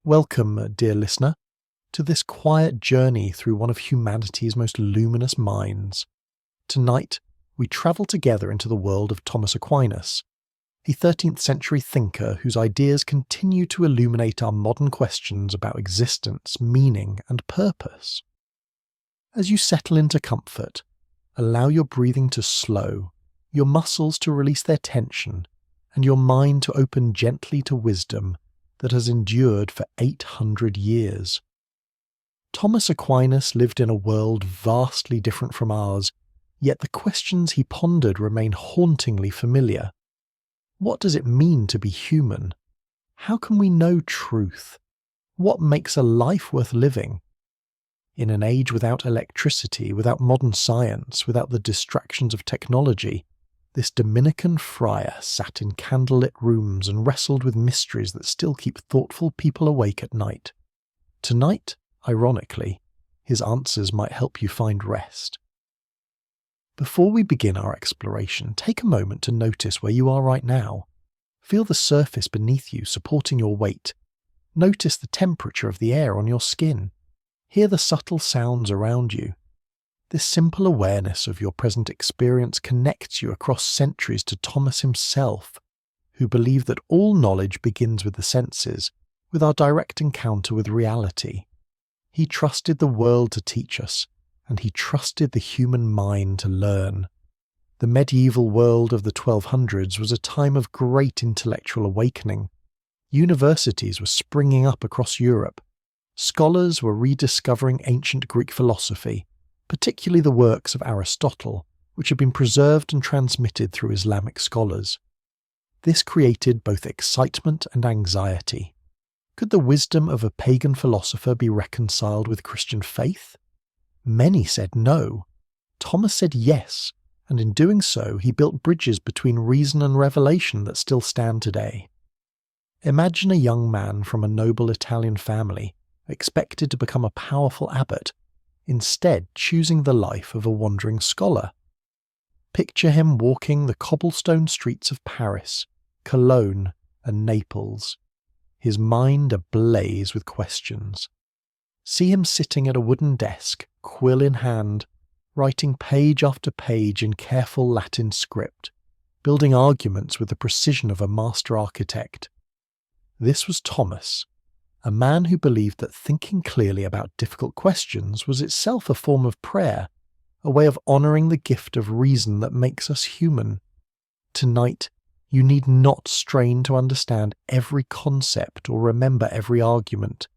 Welcome, dear listener, to this quiet journey through one of humanity's most luminous minds. Tonight, we travel together into the world of Thomas Aquinas, a 13th century thinker whose ideas continue to illuminate our modern questions about existence, meaning, and purpose. As you settle into comfort, allow your breathing to slow, your muscles to release their tension, and your mind to open gently to wisdom that has endured for 800 years. Thomas Aquinas lived in a world vastly different from ours, yet the questions he pondered remain hauntingly familiar. What does it mean to be human? How can we know truth? What makes a life worth living? In an age without electricity, without modern science, without the distractions of technology, this Dominican friar sat in candlelit rooms and wrestled with mysteries that still keep thoughtful people awake at night. Tonight, ironically, his answers might help you find rest. Before we begin our exploration, take a moment to notice where you are right now. Feel the surface beneath you supporting your weight. Notice the temperature of the air on your skin. Hear the subtle sounds around you. This simple awareness of your present experience connects you across centuries to Thomas himself, who believed that all knowledge begins with the senses, with our direct encounter with reality. He trusted the world to teach us, and he trusted the human mind to learn. The medieval world of the 1200s was a time of great intellectual awakening. Universities were springing up across Europe. Scholars were rediscovering ancient Greek philosophy, particularly the works of Aristotle, which had been preserved and transmitted through Islamic scholars. This created both excitement and anxiety. Could the wisdom of a pagan philosopher be reconciled with Christian faith? Many said no. Thomas said yes, and in doing so he built bridges between reason and revelation that still stand today. Imagine a young man from a noble Italian family, expected to become a powerful abbot, instead choosing the life of a wandering scholar. Picture him walking the cobblestone streets of Paris, Cologne, and Naples, his mind ablaze with questions. See him sitting at a wooden desk, quill in hand, writing page after page in careful Latin script, building arguments with the precision of a master architect. This was Thomas, a man who believed that thinking clearly about difficult questions was itself a form of prayer, a way of honouring the gift of reason that makes us human. Tonight, you need not strain to understand every concept or remember every argument.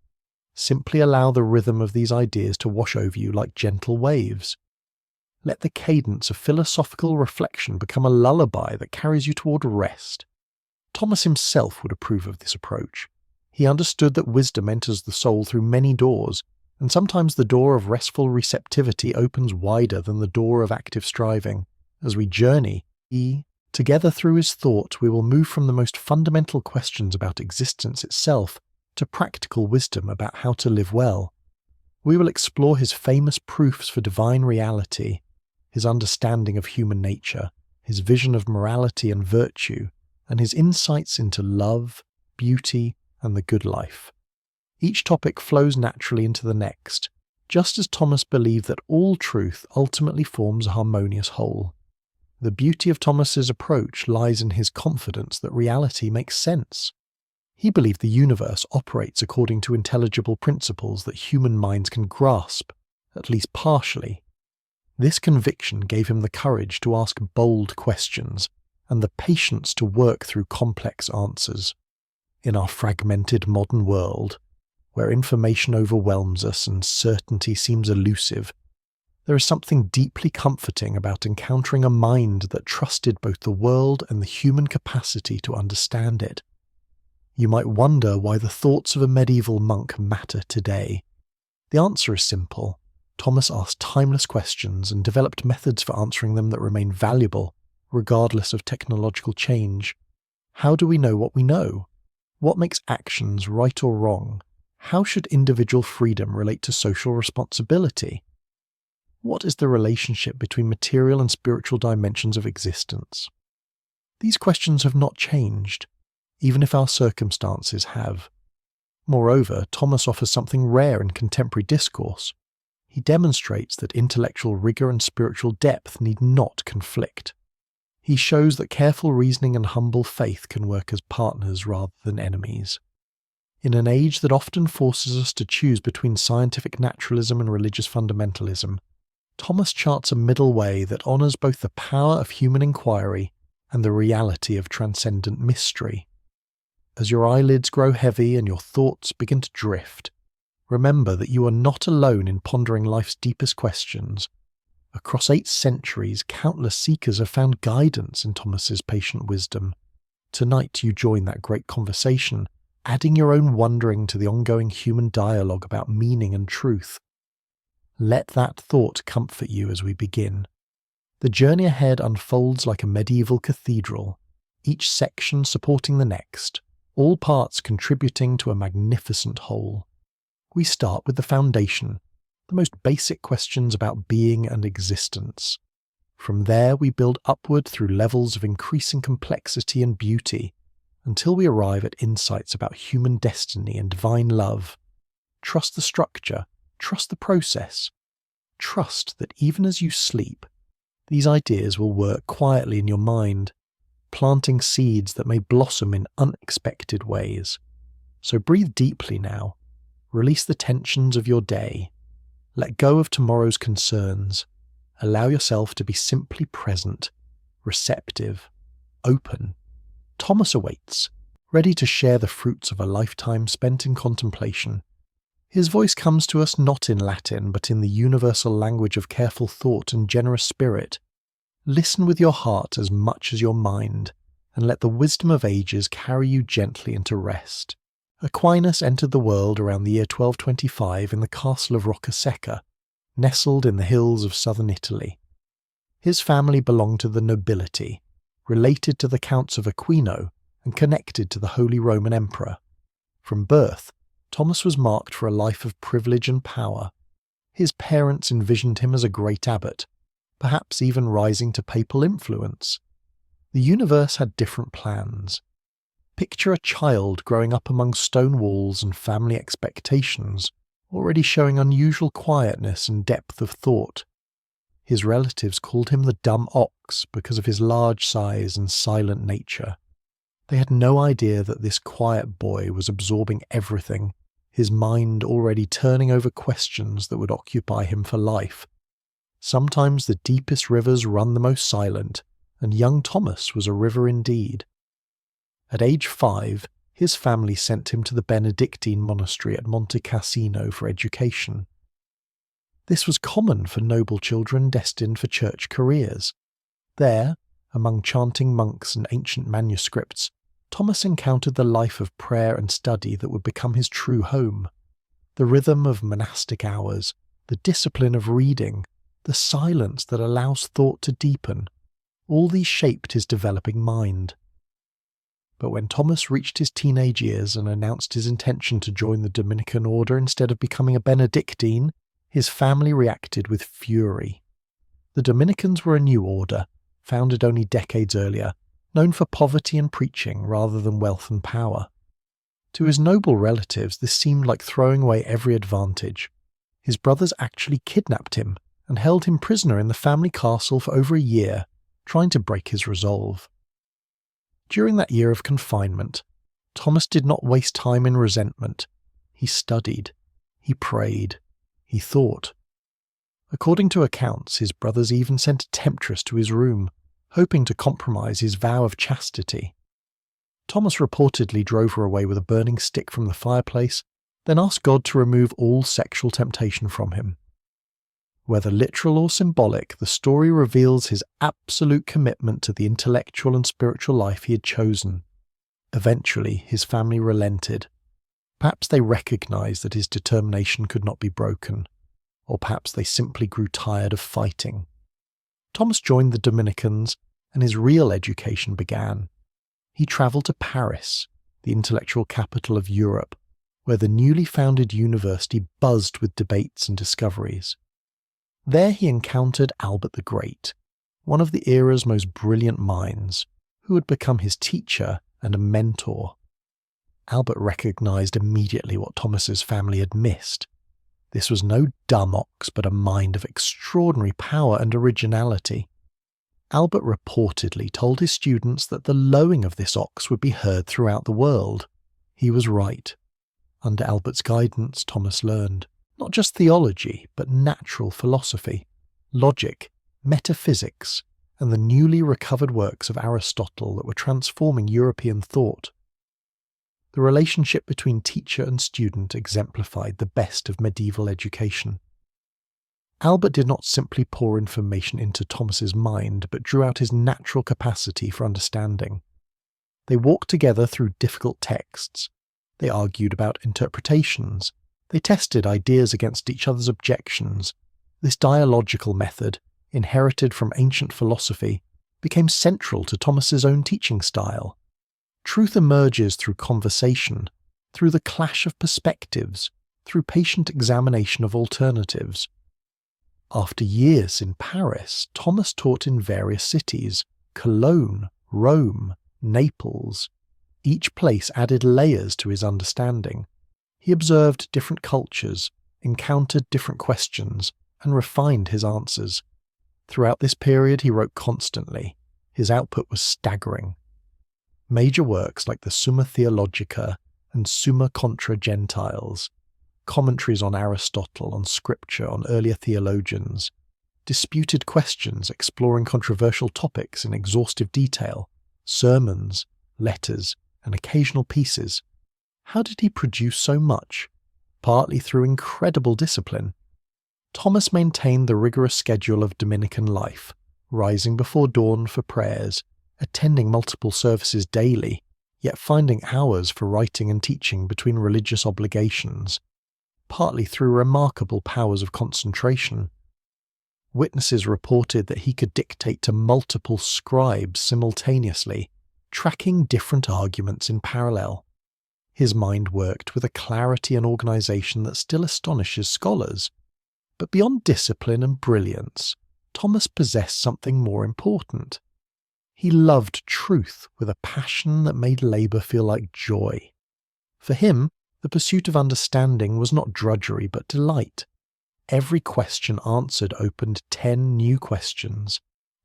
Simply allow the rhythm of these ideas to wash over you like gentle waves. Let the cadence of philosophical reflection become a lullaby that carries you toward rest. Thomas himself would approve of this approach. He understood that wisdom enters the soul through many doors, and sometimes the door of restful receptivity opens wider than the door of active striving. As we journey, together through his thought, we will move from the most fundamental questions about existence itself to practical wisdom about how to live well. We will explore his famous proofs for divine reality, his understanding of human nature, his vision of morality and virtue, and his insights into love, beauty, and the good life. Each topic flows naturally into the next, just as Thomas believed that all truth ultimately forms a harmonious whole. The beauty of Thomas's approach lies in his confidence that reality makes sense. He believed the universe operates according to intelligible principles that human minds can grasp, at least partially. This conviction gave him the courage to ask bold questions and the patience to work through complex answers. In our fragmented modern world, where information overwhelms us and certainty seems elusive, there is something deeply comforting about encountering a mind that trusted both the world and the human capacity to understand it. You might wonder why the thoughts of a medieval monk matter today. The answer is simple. Thomas asked timeless questions and developed methods for answering them that remain valuable, regardless of technological change. How do we know what we know? What makes actions right or wrong? How should individual freedom relate to social responsibility? What is the relationship between material and spiritual dimensions of existence? These questions have not changed, even if our circumstances have. Moreover, Thomas offers something rare in contemporary discourse. He demonstrates that intellectual rigour and spiritual depth need not conflict. He shows that careful reasoning and humble faith can work as partners rather than enemies. In an age that often forces us to choose between scientific naturalism and religious fundamentalism, Thomas charts a middle way that honours both the power of human inquiry and the reality of transcendent mystery. As your eyelids grow heavy and your thoughts begin to drift, remember that you are not alone in pondering life's deepest questions. Across 8 centuries, countless seekers have found guidance in Thomas's patient wisdom. Tonight you join that great conversation, adding your own wondering to the ongoing human dialogue about meaning and truth. Let that thought comfort you as we begin. The journey ahead unfolds like a medieval cathedral, each section supporting the next, all parts contributing to a magnificent whole. We start with the foundation, the most basic questions about being and existence. From there we build upward through levels of increasing complexity and beauty, until we arrive at insights about human destiny and divine love. Trust the structure, trust the process. Trust that even as you sleep, these ideas will work quietly in your mind, planting seeds that may blossom in unexpected ways. So breathe deeply now. Release the tensions of your day. Let go of tomorrow's concerns. Allow yourself to be simply present, receptive, open. Thomas awaits, ready to share the fruits of a lifetime spent in contemplation. His voice comes to us not in Latin, but in the universal language of careful thought and generous spirit. Listen with your heart as much as your mind, and let the wisdom of ages carry you gently into rest. Aquinas entered the world around the year 1225 in the castle of Roccasecca, nestled in the hills of southern Italy. His family belonged to the nobility, related to the Counts of Aquino, and connected to the Holy Roman Emperor. From birth, Thomas was marked for a life of privilege and power. His parents envisioned him as a great abbot, perhaps even rising to papal influence. The universe had different plans. Picture a child growing up among stone walls and family expectations, already showing unusual quietness and depth of thought. His relatives called him the dumb ox because of his large size and silent nature. They had no idea that this quiet boy was absorbing everything, his mind already turning over questions that would occupy him for life. Sometimes the deepest rivers run the most silent, and young Thomas was a river indeed. At age 5, his family sent him to the Benedictine monastery at Monte Cassino for education. This was common for noble children destined for church careers. There, among chanting monks and ancient manuscripts, Thomas encountered the life of prayer and study that would become his true home. The rhythm of monastic hours, the discipline of reading, the silence that allows thought to deepen, all these shaped his developing mind. But when Thomas reached his teenage years and announced his intention to join the Dominican order instead of becoming a Benedictine, his family reacted with fury. The Dominicans were a new order, founded only decades earlier, known for poverty and preaching rather than wealth and power. To his noble relatives, this seemed like throwing away every advantage. His brothers actually kidnapped him and held him prisoner in the family castle for over a year, trying to break his resolve. During that year of confinement, Thomas did not waste time in resentment. He studied, he prayed, he thought. According to accounts, his brothers even sent a temptress to his room, hoping to compromise his vow of chastity. Thomas reportedly drove her away with a burning stick from the fireplace, then asked God to remove all sexual temptation from him. Whether literal or symbolic, the story reveals his absolute commitment to the intellectual and spiritual life he had chosen. Eventually, his family relented. Perhaps they recognized that his determination could not be broken, or perhaps they simply grew tired of fighting. Thomas joined the Dominicans, and his real education began. He travelled to Paris, the intellectual capital of Europe, where the newly founded university buzzed with debates and discoveries. There he encountered Albert the Great, one of the era's most brilliant minds, who would become his teacher and a mentor. Albert recognised immediately what Thomas's family had missed. This was no dumb ox, but a mind of extraordinary power and originality. Albert reportedly told his students that the lowing of this ox would be heard throughout the world. He was right. Under Albert's guidance, Thomas learned not just theology, but natural philosophy, logic, metaphysics, and the newly recovered works of Aristotle that were transforming European thought. The relationship between teacher and student exemplified the best of medieval education. Albert did not simply pour information into Thomas's mind, but drew out his natural capacity for understanding. They walked together through difficult texts. They argued about interpretations. They tested ideas against each other's objections. This dialogical method, inherited from ancient philosophy, became central to Thomas's own teaching style. Truth emerges through conversation, through the clash of perspectives, through patient examination of alternatives. After years in Paris, Thomas taught in various cities: Cologne, Rome, Naples. Each place added layers to his understanding. He observed different cultures, encountered different questions, and refined his answers. Throughout this period he wrote constantly. His output was staggering. Major works like the Summa Theologica and Summa Contra Gentiles, commentaries on Aristotle, on scripture, on earlier theologians, disputed questions exploring controversial topics in exhaustive detail, sermons, letters, and occasional pieces. How did he produce so much? Partly through incredible discipline. Thomas maintained the rigorous schedule of Dominican life, rising before dawn for prayers, attending multiple services daily, yet finding hours for writing and teaching between religious obligations, partly through remarkable powers of concentration. Witnesses reported that he could dictate to multiple scribes simultaneously, tracking different arguments in parallel. His mind worked with a clarity and organisation that still astonishes scholars. But beyond discipline and brilliance, Thomas possessed something more important. He loved truth with a passion that made labour feel like joy. For him, the pursuit of understanding was not drudgery but delight. Every question answered opened 10 new questions.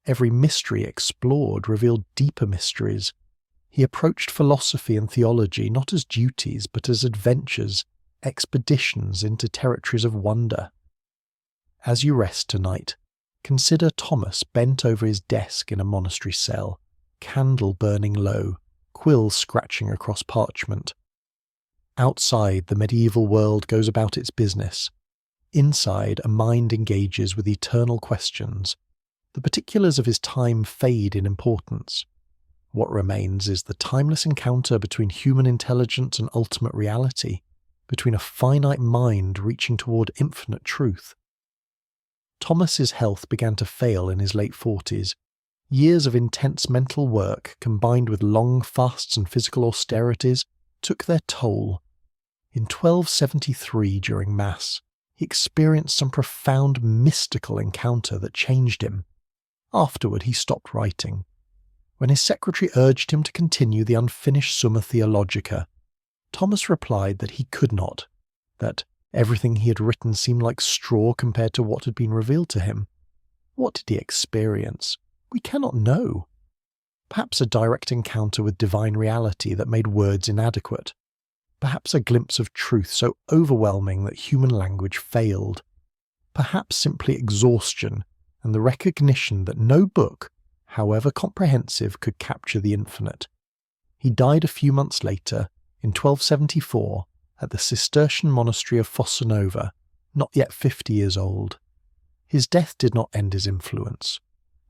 Every mystery explored revealed deeper mysteries. He approached philosophy and theology not as duties but as adventures, expeditions into territories of wonder. As you rest tonight, consider Thomas bent over his desk in a monastery cell, candle burning low, quill scratching across parchment. Outside, the medieval world goes about its business. Inside, a mind engages with eternal questions. The particulars of his time fade in importance. What remains is the timeless encounter between human intelligence and ultimate reality, between a finite mind reaching toward infinite truth. Thomas's health began to fail in his late 40s. Years of intense mental work, combined with long fasts and physical austerities, took their toll. In 1273, during Mass, he experienced some profound mystical encounter that changed him. Afterward, he stopped writing. When his secretary urged him to continue the unfinished Summa Theologica, Thomas replied that he could not, that everything he had written seemed like straw compared to what had been revealed to him. What did he experience? We cannot know. Perhaps a direct encounter with divine reality that made words inadequate. Perhaps a glimpse of truth so overwhelming that human language failed. Perhaps simply exhaustion and the recognition that no book, however comprehensive, could capture the infinite. He died a few months later, in 1274, at the Cistercian monastery of Fossanova, not yet 50 years old. His death did not end his influence.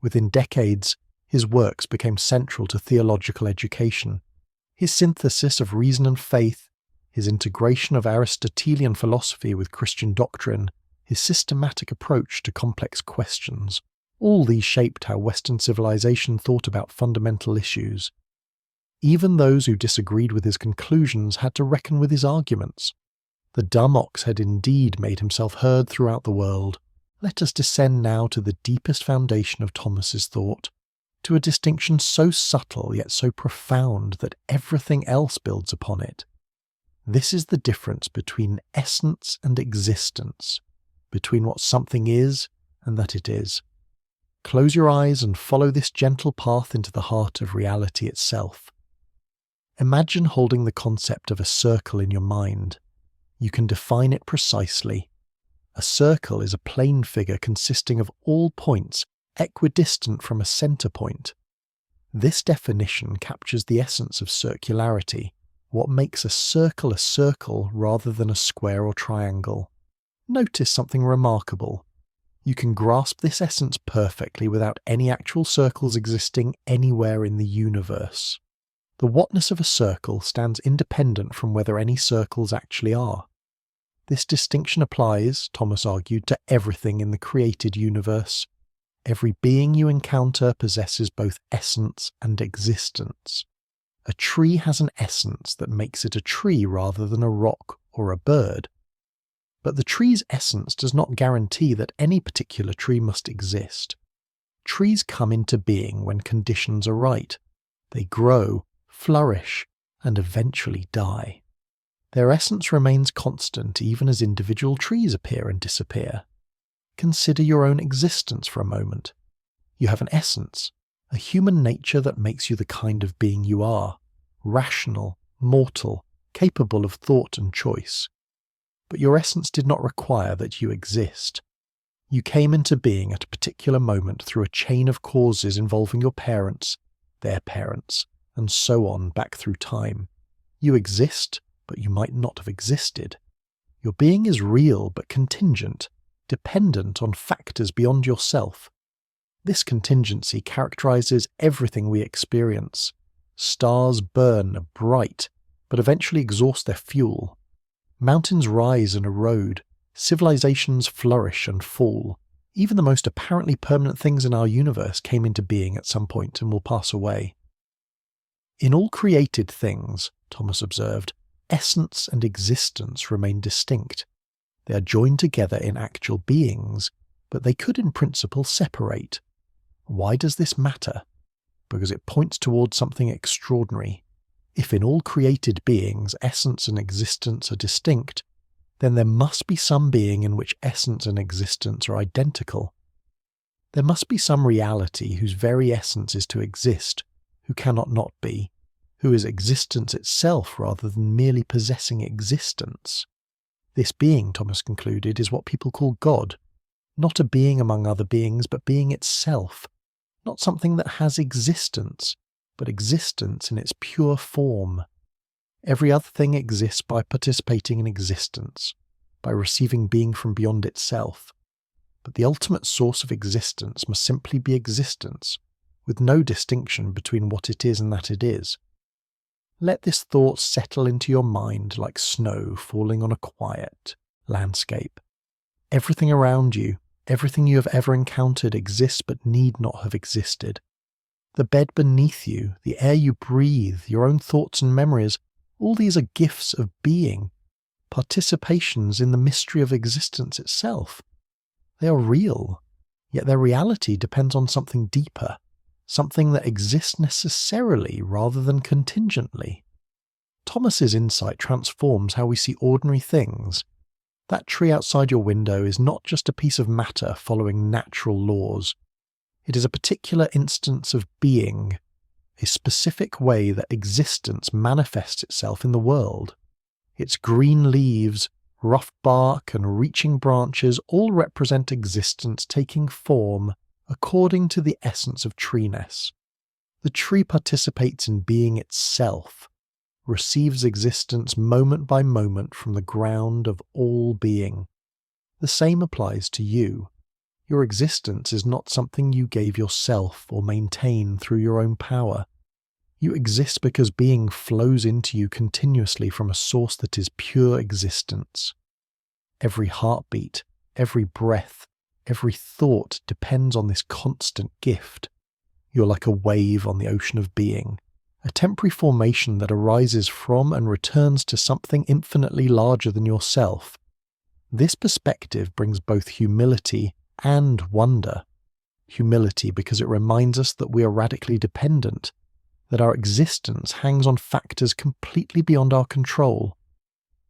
Within decades, his works became central to theological education. His synthesis of reason and faith, his integration of Aristotelian philosophy with Christian doctrine, his systematic approach to complex questions, all these shaped how Western civilization thought about fundamental issues. Even those who disagreed with his conclusions had to reckon with his arguments. The dumb ox had indeed made himself heard throughout the world. Let us descend now to the deepest foundation of Thomas's thought, to a distinction so subtle yet so profound that everything else builds upon it. This is the difference between essence and existence, between what something is and that it is. Close your eyes and follow this gentle path into the heart of reality itself. Imagine holding the concept of a circle in your mind. You can define it precisely. A circle is a plane figure consisting of all points equidistant from a center point. This definition captures the essence of circularity, what makes a circle rather than a square or triangle. Notice something remarkable. You can grasp this essence perfectly without any actual circles existing anywhere in the universe. The whatness of a circle stands independent from whether any circles actually are. This distinction applies, Thomas argued, to everything in the created universe. Every being you encounter possesses both essence and existence. A tree has an essence that makes it a tree rather than a rock or a bird. But the tree's essence does not guarantee that any particular tree must exist. Trees come into being when conditions are right. They grow, flourish, and eventually die. Their essence remains constant even as individual trees appear and disappear. Consider your own existence for a moment. You have an essence, a human nature that makes you the kind of being you are, rational, mortal, capable of thought and choice. But your essence did not require that you exist. You came into being at a particular moment through a chain of causes involving your parents, their parents, and so on back through time. You exist, but you might not have existed. Your being is real but contingent, dependent on factors beyond yourself. This contingency characterizes everything we experience. Stars burn bright, but eventually exhaust their fuel. Mountains rise and erode. Civilizations flourish and fall. Even the most apparently permanent things in our universe came into being at some point and will pass away. In all created things, Thomas observed, essence and existence remain distinct. They are joined together in actual beings, but they could in principle separate. Why does this matter? Because it points towards something extraordinary. If in all created beings essence and existence are distinct, then there must be some being in which essence and existence are identical. There must be some reality whose very essence is to exist, who cannot not be, who is existence itself rather than merely possessing existence. This being, Thomas concluded, is what people call God, not a being among other beings, but being itself, not something that has existence, but existence in its pure form. Every other thing exists by participating in existence, by receiving being from beyond itself. But the ultimate source of existence must simply be existence, with no distinction between what it is and that it is. Let this thought settle into your mind like snow falling on a quiet landscape. Everything around you, everything you have ever encountered exists but need not have existed. The bed beneath you, the air you breathe, your own thoughts and memories, all these are gifts of being, participations in the mystery of existence itself. They are real, yet their reality depends on something deeper, something that exists necessarily rather than contingently. Thomas's insight transforms how we see ordinary things. That tree outside your window is not just a piece of matter following natural laws. It is a particular instance of being, a specific way that existence manifests itself in the world. Its green leaves, rough bark, and reaching branches all represent existence taking form according to the essence of treeness. The tree participates in being itself, receives existence moment by moment from the ground of all being. The same applies to you. Your existence is not something you gave yourself or maintain through your own power. You exist because being flows into you continuously from a source that is pure existence. Every heartbeat, every breath, every thought depends on this constant gift. You're like a wave on the ocean of being, a temporary formation that arises from and returns to something infinitely larger than yourself. This perspective brings both humility and wonder. Humility because it reminds us that we are radically dependent, that our existence hangs on factors completely beyond our control.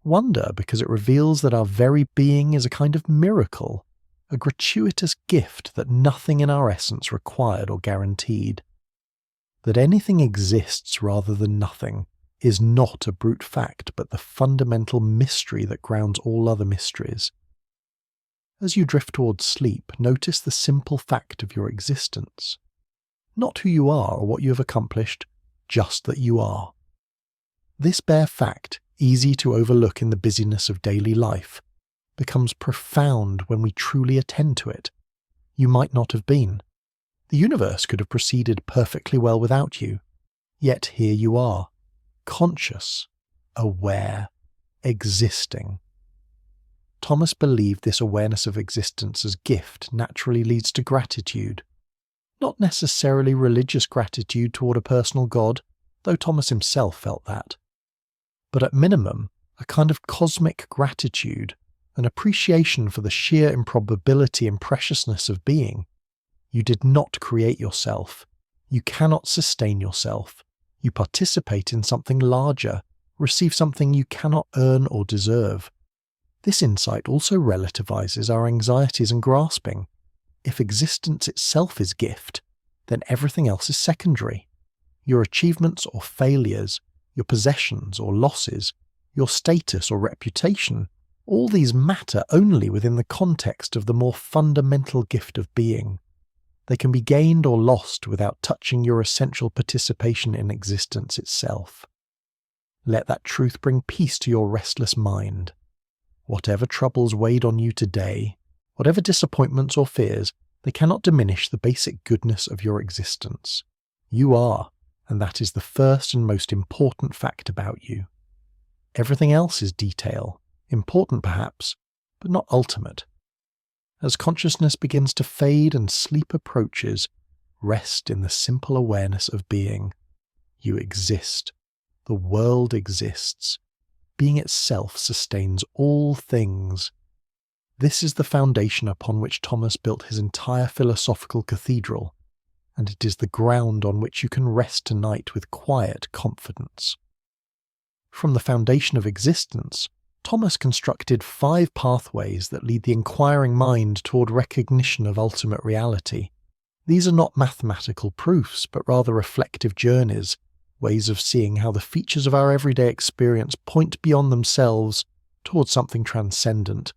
Wonder because it reveals that our very being is a kind of miracle, a gratuitous gift that nothing in our essence required or guaranteed. That anything exists rather than nothing is not a brute fact, but the fundamental mystery that grounds all other mysteries. As you drift towards sleep, notice the simple fact of your existence. Not who you are or what you have accomplished, just that you are. This bare fact, easy to overlook in the busyness of daily life, becomes profound when we truly attend to it. You might not have been. The universe could have proceeded perfectly well without you. Yet here you are, conscious, aware, existing. Thomas believed this awareness of existence as gift naturally leads to gratitude. Not necessarily religious gratitude toward a personal God, though Thomas himself felt that. But at minimum, a kind of cosmic gratitude, an appreciation for the sheer improbability and preciousness of being. You did not create yourself. You cannot sustain yourself. You participate in something larger, receive something you cannot earn or deserve. This insight also relativizes our anxieties and grasping. If existence itself is gift, then everything else is secondary. Your achievements or failures, your possessions or losses, your status or reputation, all these matter only within the context of the more fundamental gift of being. They can be gained or lost without touching your essential participation in existence itself. Let that truth bring peace to your restless mind. Whatever troubles weighed on you today, whatever disappointments or fears, they cannot diminish the basic goodness of your existence. You are, and that is the first and most important fact about you. Everything else is detail, important perhaps, but not ultimate. As consciousness begins to fade and sleep approaches, rest in the simple awareness of being. You exist. The world exists. Being itself sustains all things. This is the foundation upon which Thomas built his entire philosophical cathedral, and it is the ground on which you can rest tonight with quiet confidence. From the foundation of existence, Thomas constructed 5 pathways that lead the inquiring mind toward recognition of ultimate reality. These are not mathematical proofs, but rather reflective journeys, ways of seeing how the features of our everyday experience point beyond themselves towards something transcendent.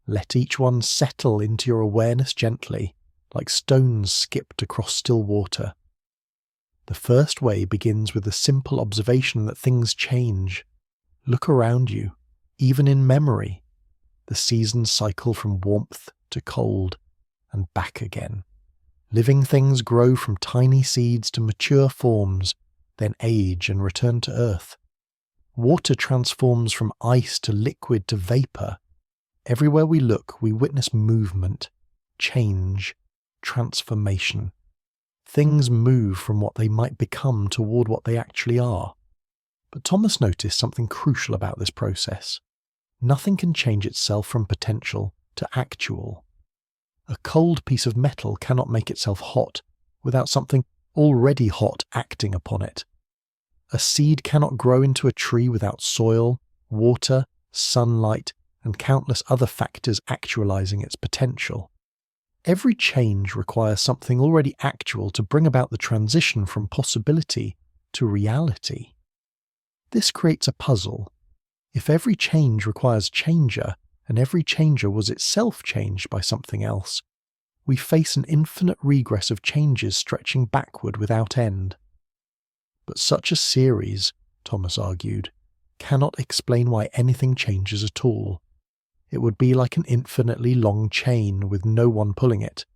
Let each one settle into your awareness gently, like stones skipped across still water. The first way begins with the simple observation that things change. Look around you, even in memory. The seasons cycle from warmth to cold, and back again. Living things grow from tiny seeds to mature forms, then age and return to earth. Water transforms from ice to liquid to vapor. Everywhere we look, we witness movement, change, transformation. Things move from what they might become toward what they actually are. But Thomas noticed something crucial about this process. Nothing can change itself from potential to actual. A cold piece of metal cannot make itself hot without something already hot acting upon it. A seed cannot grow into a tree without soil, water, sunlight, and countless other factors actualizing its potential. Every change requires something already actual to bring about the transition from possibility to reality. This creates a puzzle. If every change requires changer, and every changer was itself changed by something else, we face an infinite regress of changes stretching backward without end. But such a series, Thomas argued, cannot explain why anything changes at all. It would be like an infinitely long chain with no one pulling it.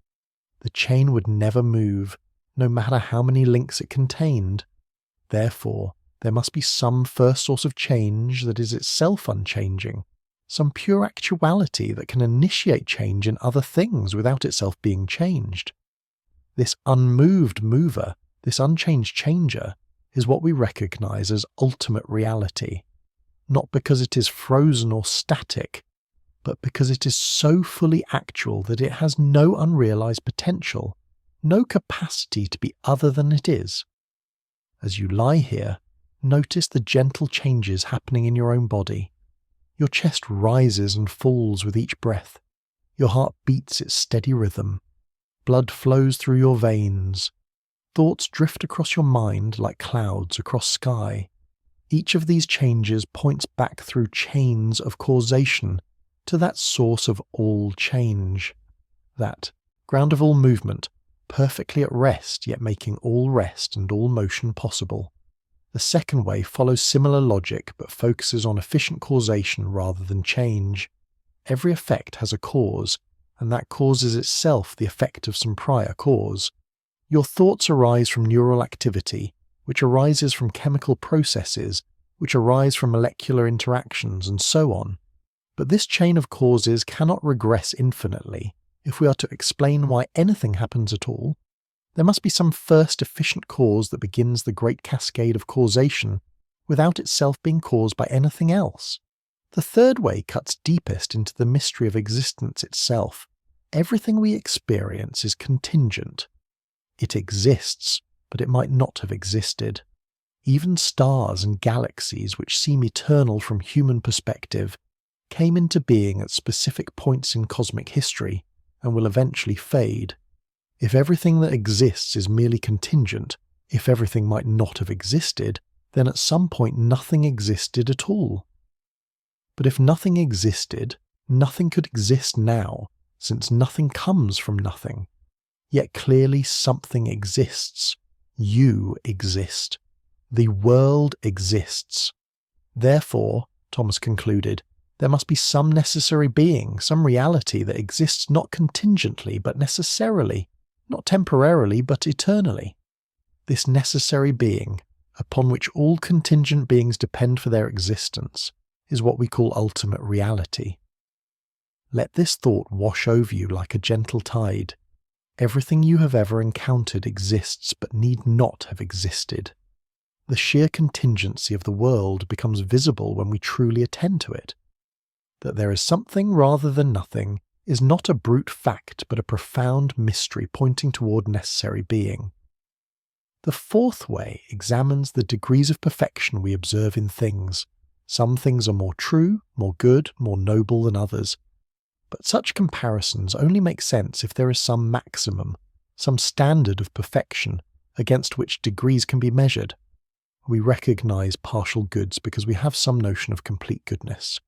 The chain would never move, no matter how many links it contained. Therefore, there must be some first source of change that is itself unchanging, some pure actuality that can initiate change in other things without itself being changed. This unmoved mover, this unchanged changer, is what we recognize as ultimate reality, not because it is frozen or static, but because it is so fully actual that it has no unrealized potential, no capacity to be other than it is. As you lie here, notice the gentle changes happening in your own body. Your chest rises and falls with each breath. Your heart beats its steady rhythm. Blood flows through your veins. Thoughts drift across your mind like clouds across sky. Each of these changes points back through chains of causation to that source of all change, that ground of all movement, perfectly at rest yet making all rest and all motion possible. The second way follows similar logic but focuses on efficient causation rather than change. Every effect has a cause, and that cause is itself the effect of some prior cause. Your thoughts arise from neural activity, which arises from chemical processes, which arise from molecular interactions, and so on. But this chain of causes cannot regress infinitely. If we are to explain why anything happens at all, there must be some first efficient cause that begins the great cascade of causation without itself being caused by anything else. The third way cuts deepest into the mystery of existence itself. Everything we experience is contingent. It exists, but it might not have existed. Even stars and galaxies, which seem eternal from human perspective, came into being at specific points in cosmic history and will eventually fade. If everything that exists is merely contingent, if everything might not have existed, then at some point nothing existed at all. But if nothing existed, nothing could exist now, since nothing comes from nothing. Yet clearly something exists. You exist. The world exists. Therefore, Thomas concluded, there must be some necessary being, some reality that exists not contingently but necessarily, not temporarily but eternally. This necessary being, upon which all contingent beings depend for their existence, is what we call ultimate reality. Let this thought wash over you like a gentle tide. Everything you have ever encountered exists but need not have existed. The sheer contingency of the world becomes visible when we truly attend to it. That there is something rather than nothing is not a brute fact but a profound mystery pointing toward necessary being. The fourth way examines the degrees of perfection we observe in things. Some things are more true, more good, more noble than others. But such comparisons only make sense if there is some maximum, some standard of perfection against which degrees can be measured. We recognize partial goods because we have some notion of complete goodness.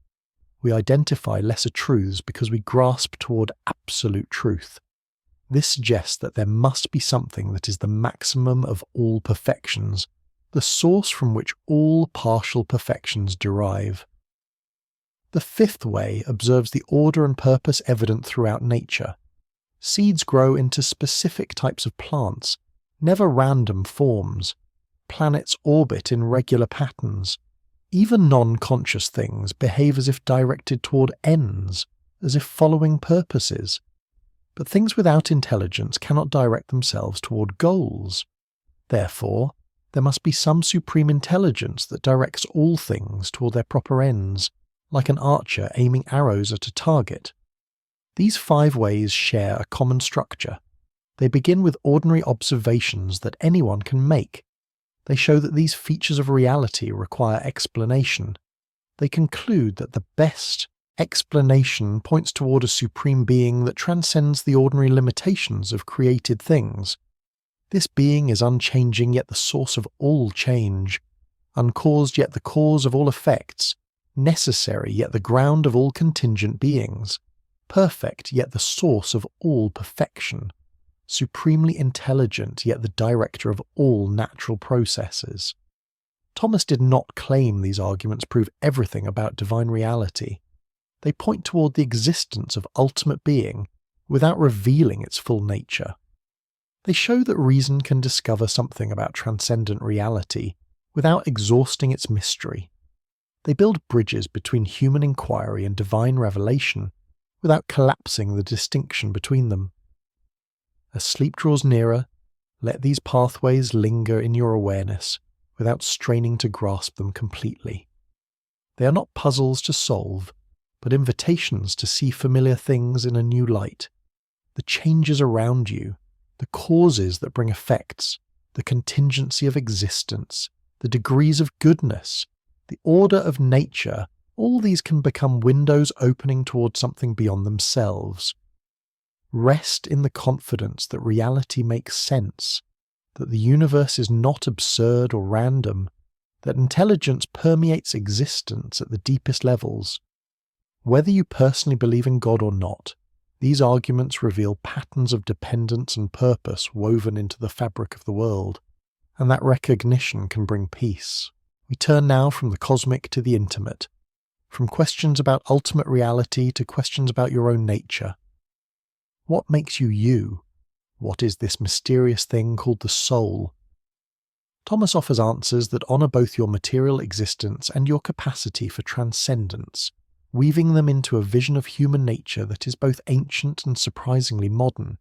We identify lesser truths because we grasp toward absolute truth. This suggests that there must be something that is the maximum of all perfections, the source from which all partial perfections derive. The fifth way observes the order and purpose evident throughout nature. Seeds grow into specific types of plants, never random forms. Planets orbit in regular patterns. Even non-conscious things behave as if directed toward ends, as if following purposes. But things without intelligence cannot direct themselves toward goals. Therefore, there must be some supreme intelligence that directs all things toward their proper ends, like an archer aiming arrows at a target. These 5 ways share a common structure. They begin with ordinary observations that anyone can make. They show that these features of reality require explanation. They conclude that the best explanation points toward a supreme being that transcends the ordinary limitations of created things. This being is unchanging yet the source of all change, uncaused yet the cause of all effects, necessary yet the ground of all contingent beings, perfect yet the source of all perfection, supremely intelligent yet the director of all natural processes. Thomas did not claim these arguments prove everything about divine reality. They point toward the existence of ultimate being without revealing its full nature. They show that reason can discover something about transcendent reality without exhausting its mystery. They build bridges between human inquiry and divine revelation without collapsing the distinction between them. As sleep draws nearer, let these pathways linger in your awareness without straining to grasp them completely. They are not puzzles to solve, but invitations to see familiar things in a new light. The changes around you, the causes that bring effects, the contingency of existence, the degrees of goodness, the order of nature All these can become windows opening towards something beyond themselves. Rest in the confidence that reality makes sense, that the universe is not absurd or random, that intelligence permeates existence at the deepest levels. Whether you personally believe in God or not, these arguments reveal patterns of dependence and purpose woven into the fabric of the world, and that recognition can bring peace. We turn now from the cosmic to the intimate, from questions about ultimate reality to questions about your own nature. What makes you you? What is this mysterious thing called the soul? Thomas offers answers that honour both your material existence and your capacity for transcendence, weaving them into a vision of human nature that is both ancient and surprisingly modern.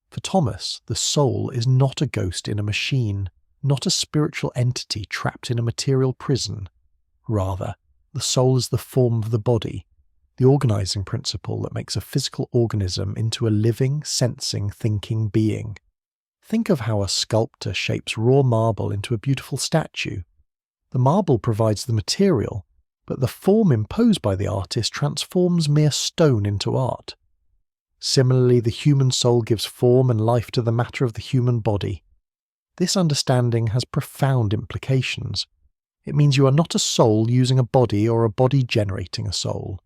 For Thomas, the soul is not a ghost in a machine, not a spiritual entity trapped in a material prison. Rather, the soul is the form of the body, the organising principle that makes a physical organism into a living, sensing, thinking being. Think of how a sculptor shapes raw marble into a beautiful statue. The marble provides the material, but the form imposed by the artist transforms mere stone into art. Similarly, the human soul gives form and life to the matter of the human body. This understanding has profound implications. It means you are not a soul using a body or a body generating a soul.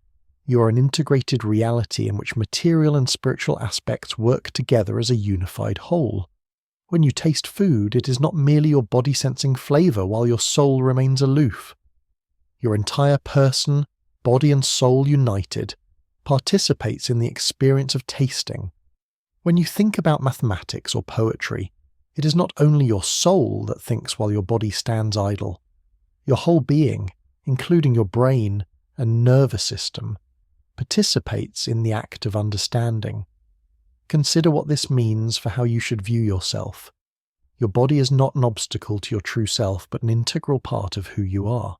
You are an integrated reality in which material and spiritual aspects work together as a unified whole. When you taste food, it is not merely your body sensing flavour while your soul remains aloof. Your entire person, body and soul united, participates in the experience of tasting. When you think about mathematics or poetry, it is not only your soul that thinks while your body stands idle. Your whole being, including your brain and nervous system, participates in the act of understanding. Consider what this means for how you should view yourself. Your body is not an obstacle to your true self, but an integral part of who you are.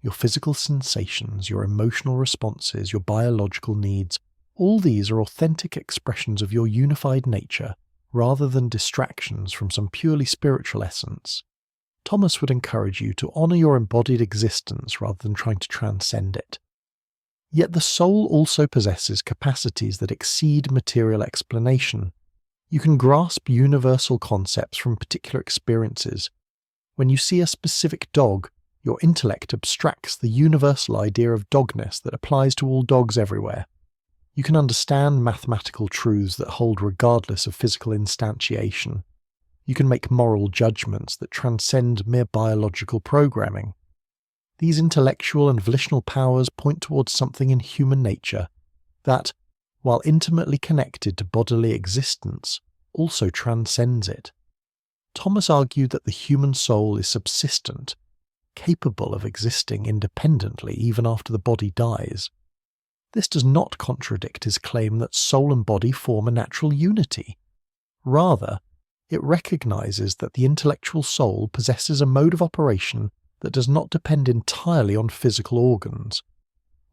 Your physical sensations, your emotional responses, your biological needs, all these are authentic expressions of your unified nature, rather than distractions from some purely spiritual essence. Thomas would encourage you to honour your embodied existence rather than trying to transcend it. Yet the soul also possesses capacities that exceed material explanation. You can grasp universal concepts from particular experiences. When you see a specific dog, your intellect abstracts the universal idea of dogness that applies to all dogs everywhere. You can understand mathematical truths that hold regardless of physical instantiation. You can make moral judgments that transcend mere biological programming. These intellectual and volitional powers point towards something in human nature that, while intimately connected to bodily existence, also transcends it. Thomas argued that the human soul is subsistent, capable of existing independently even after the body dies. This does not contradict his claim that soul and body form a natural unity. Rather, it recognizes that the intellectual soul possesses a mode of operation that does not depend entirely on physical organs.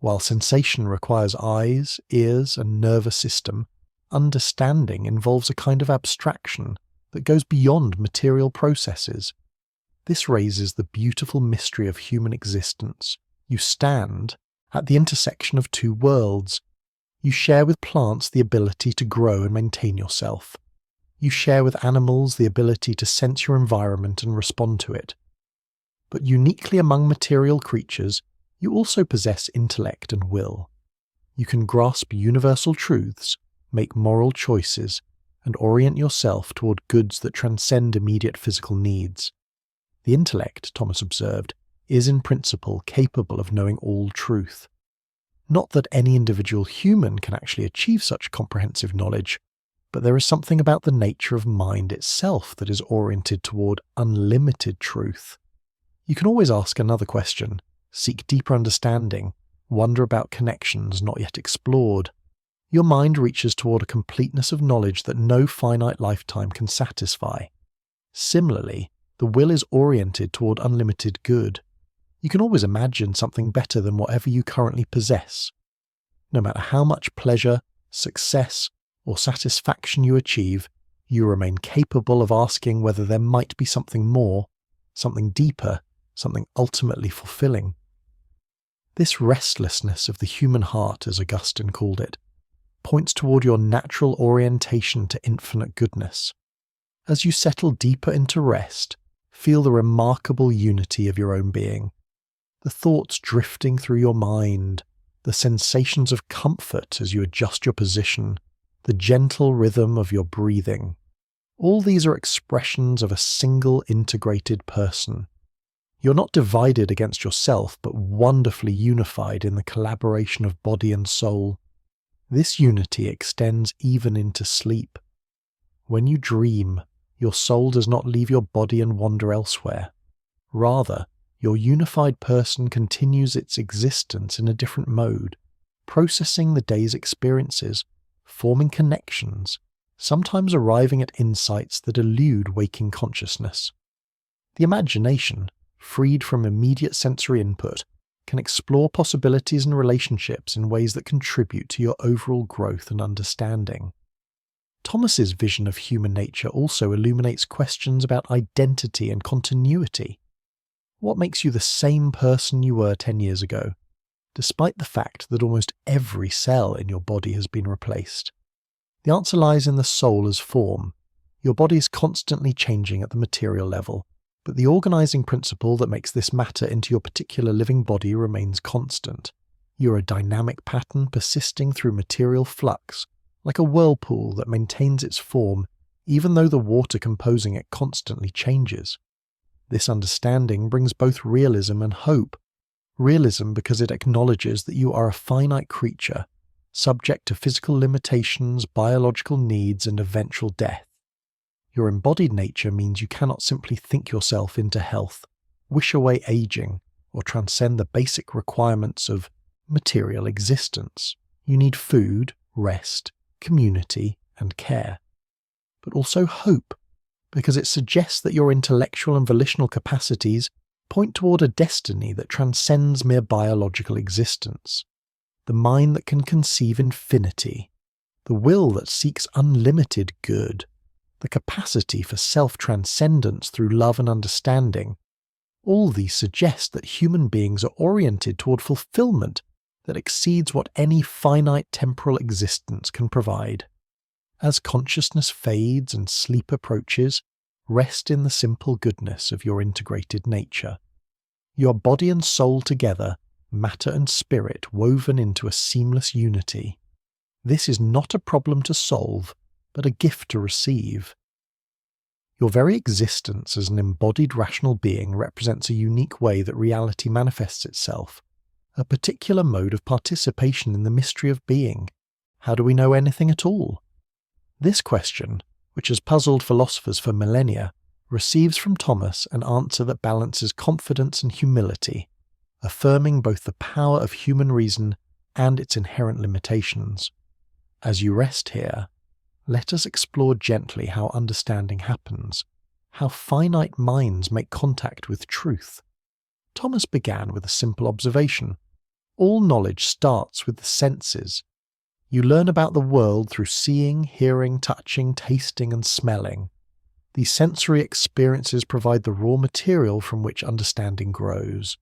While sensation requires eyes, ears, and nervous system, understanding involves a kind of abstraction that goes beyond material processes. This raises the beautiful mystery of human existence. You stand at the intersection of two worlds. You share with plants the ability to grow and maintain yourself. You share with animals the ability to sense your environment and respond to it. But uniquely among material creatures, you also possess intellect and will. You can grasp universal truths, make moral choices, and orient yourself toward goods that transcend immediate physical needs. The intellect, Thomas observed, is in principle capable of knowing all truth. Not that any individual human can actually achieve such comprehensive knowledge, but there is something about the nature of mind itself that is oriented toward unlimited truth. You can always ask another question, seek deeper understanding, wonder about connections not yet explored. Your mind reaches toward a completeness of knowledge that no finite lifetime can satisfy. Similarly, the will is oriented toward unlimited good. You can always imagine something better than whatever you currently possess. No matter how much pleasure, success, or satisfaction you achieve, you remain capable of asking whether there might be something more, something deeper, something ultimately fulfilling. This restlessness of the human heart, as Augustine called it, points toward your natural orientation to infinite goodness. As you settle deeper into rest, feel the remarkable unity of your own being, the thoughts drifting through your mind, the sensations of comfort as you adjust your position, the gentle rhythm of your breathing. All these are expressions of a single integrated person. You're not divided against yourself, but wonderfully unified in the collaboration of body and soul. This unity extends even into sleep. When you dream, your soul does not leave your body and wander elsewhere. Rather, your unified person continues its existence in a different mode, processing the day's experiences, forming connections, sometimes arriving at insights that elude waking consciousness. The imagination, freed from immediate sensory input, can explore possibilities and relationships in ways that contribute to your overall growth and understanding. Thomas's vision of human nature also illuminates questions about identity and continuity. What makes you the same person you were 10 years ago, despite the fact that almost every cell in your body has been replaced? The answer lies in the soul as form. Your body is constantly changing at the material level, but the organizing principle that makes this matter into your particular living body remains constant. You're a dynamic pattern persisting through material flux, like a whirlpool that maintains its form even though the water composing it constantly changes. This understanding brings both realism and hope. Realism because it acknowledges that you are a finite creature, subject to physical limitations, biological needs, and eventual death. Your embodied nature means you cannot simply think yourself into health, wish away aging, or transcend the basic requirements of material existence. You need food, rest, community, and care. But also hope, because it suggests that your intellectual and volitional capacities point toward a destiny that transcends mere biological existence. The mind that can conceive infinity, the will that seeks unlimited good, the capacity for self-transcendence through love and understanding. All these suggest that human beings are oriented toward fulfillment that exceeds what any finite temporal existence can provide. As consciousness fades and sleep approaches, rest in the simple goodness of your integrated nature. Your body and soul together, matter and spirit woven into a seamless unity. This is not a problem to solve, but a gift to receive. Your very existence as an embodied rational being represents a unique way that reality manifests itself, a particular mode of participation in the mystery of being. How do we know anything at all? This question, which has puzzled philosophers for millennia, receives from Thomas an answer that balances confidence and humility, affirming both the power of human reason and its inherent limitations. As you rest here, let us explore gently how understanding happens, how finite minds make contact with truth. Thomas began with a simple observation. All knowledge starts with the senses. You learn about the world through seeing, hearing, touching, tasting, and smelling. These sensory experiences provide the raw material from which understanding grows.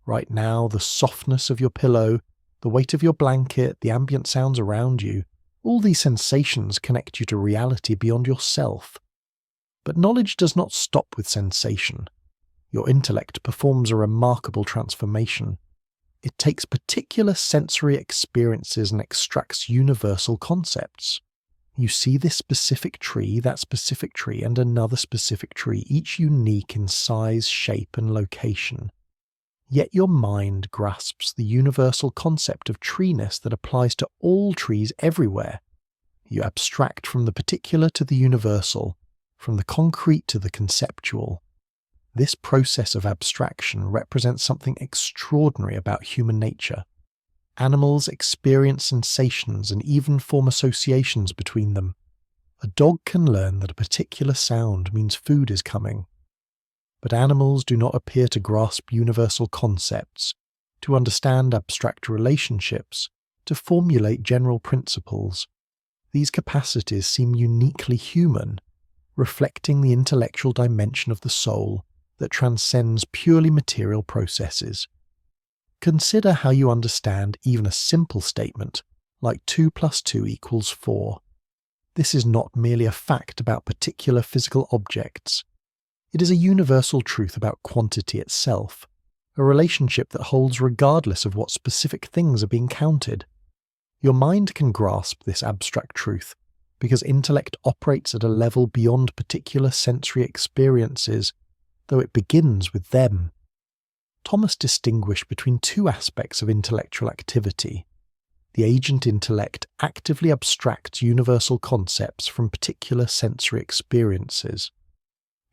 Right now, the softness of your pillow, the weight of your blanket, the ambient sounds around you, all these sensations connect you to reality beyond yourself. But knowledge does not stop with sensation. Your intellect performs a remarkable transformation. It takes particular sensory experiences and extracts universal concepts. You see this specific tree, that specific tree, and another specific tree, each unique in size, shape, and location. Yet your mind grasps the universal concept of treeness that applies to all trees everywhere. You abstract from the particular to the universal, from the concrete to the conceptual. This process of abstraction represents something extraordinary about human nature. Animals experience sensations and even form associations between them. A dog can learn that a particular sound means food is coming. But animals do not appear to grasp universal concepts, to understand abstract relationships, to formulate general principles. These capacities seem uniquely human, reflecting the intellectual dimension of the soul that transcends purely material processes. Consider how you understand even a simple statement like 2 plus 2 equals 4. This is not merely a fact about particular physical objects. It is a universal truth about quantity itself, a relationship that holds regardless of what specific things are being counted. Your mind can grasp this abstract truth because intellect operates at a level beyond particular sensory experiences, though it begins with them. Thomas distinguished between two aspects of intellectual activity. The agent intellect actively abstracts universal concepts from particular sensory experiences.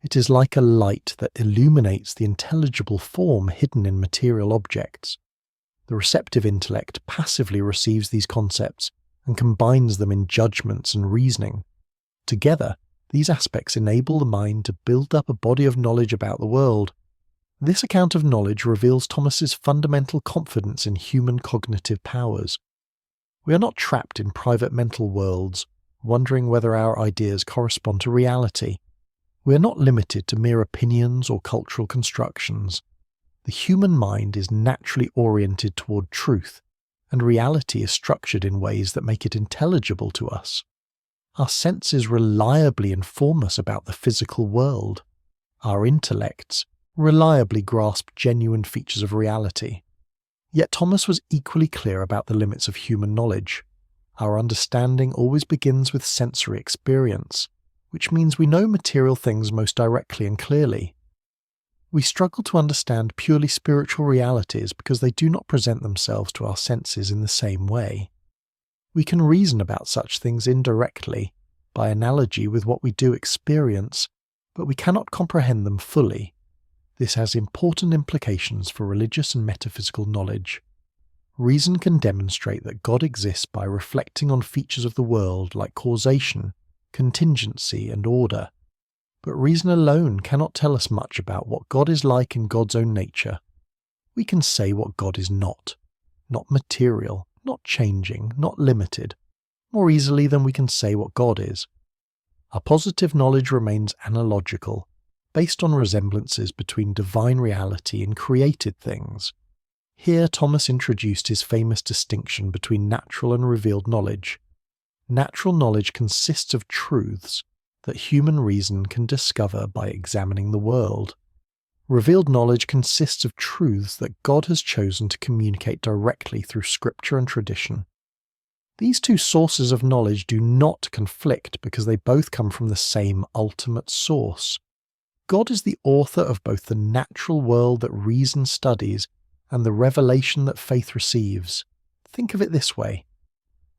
It is like a light that illuminates the intelligible form hidden in material objects. The receptive intellect passively receives these concepts and combines them in judgments and reasoning. Together, these aspects enable the mind to build up a body of knowledge about the world. This account of knowledge reveals Thomas's fundamental confidence in human cognitive powers. We are not trapped in private mental worlds, wondering whether our ideas correspond to reality. We are not limited to mere opinions or cultural constructions. The human mind is naturally oriented toward truth, and reality is structured in ways that make it intelligible to us. Our senses reliably inform us about the physical world. Our intellects reliably grasp genuine features of reality. Yet Thomas was equally clear about the limits of human knowledge. Our understanding always begins with sensory experience, which means we know material things most directly and clearly. We struggle to understand purely spiritual realities because they do not present themselves to our senses in the same way. We can reason about such things indirectly, by analogy with what we do experience, but we cannot comprehend them fully. This has important implications for religious and metaphysical knowledge. Reason can demonstrate that God exists by reflecting on features of the world like causation, contingency, and order. But reason alone cannot tell us much about what God is like in God's own nature. We can say what God is not material, not changing, not limited, more easily than we can say what God is. Our positive knowledge remains analogical, based on resemblances between divine reality and created things. Here Thomas introduced his famous distinction between natural and revealed knowledge. Natural knowledge consists of truths that human reason can discover by examining the world. Revealed knowledge consists of truths that God has chosen to communicate directly through scripture and tradition. These two sources of knowledge do not conflict because they both come from the same ultimate source. God is the author of both the natural world that reason studies and the revelation that faith receives. Think of it this way.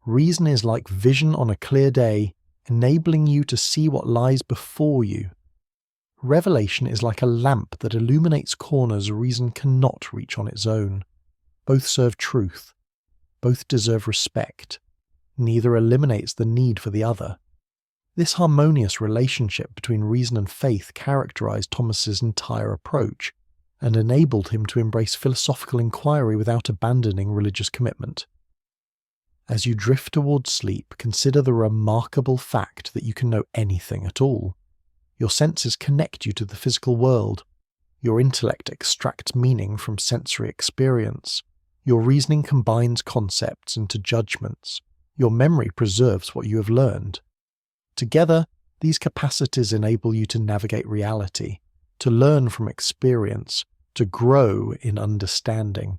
Reason is like vision on a clear day, enabling you to see what lies before you. Revelation is like a lamp that illuminates corners reason cannot reach on its own. Both serve truth. Both deserve respect. Neither eliminates the need for the other. This harmonious relationship between reason and faith characterized Thomas's entire approach and enabled him to embrace philosophical inquiry without abandoning religious commitment. As you drift towards sleep, consider the remarkable fact that you can know anything at all. Your senses connect you to the physical world. Your intellect extracts meaning from sensory experience. Your reasoning combines concepts into judgments. Your memory preserves what you have learned. Together, these capacities enable you to navigate reality, to learn from experience, to grow in understanding.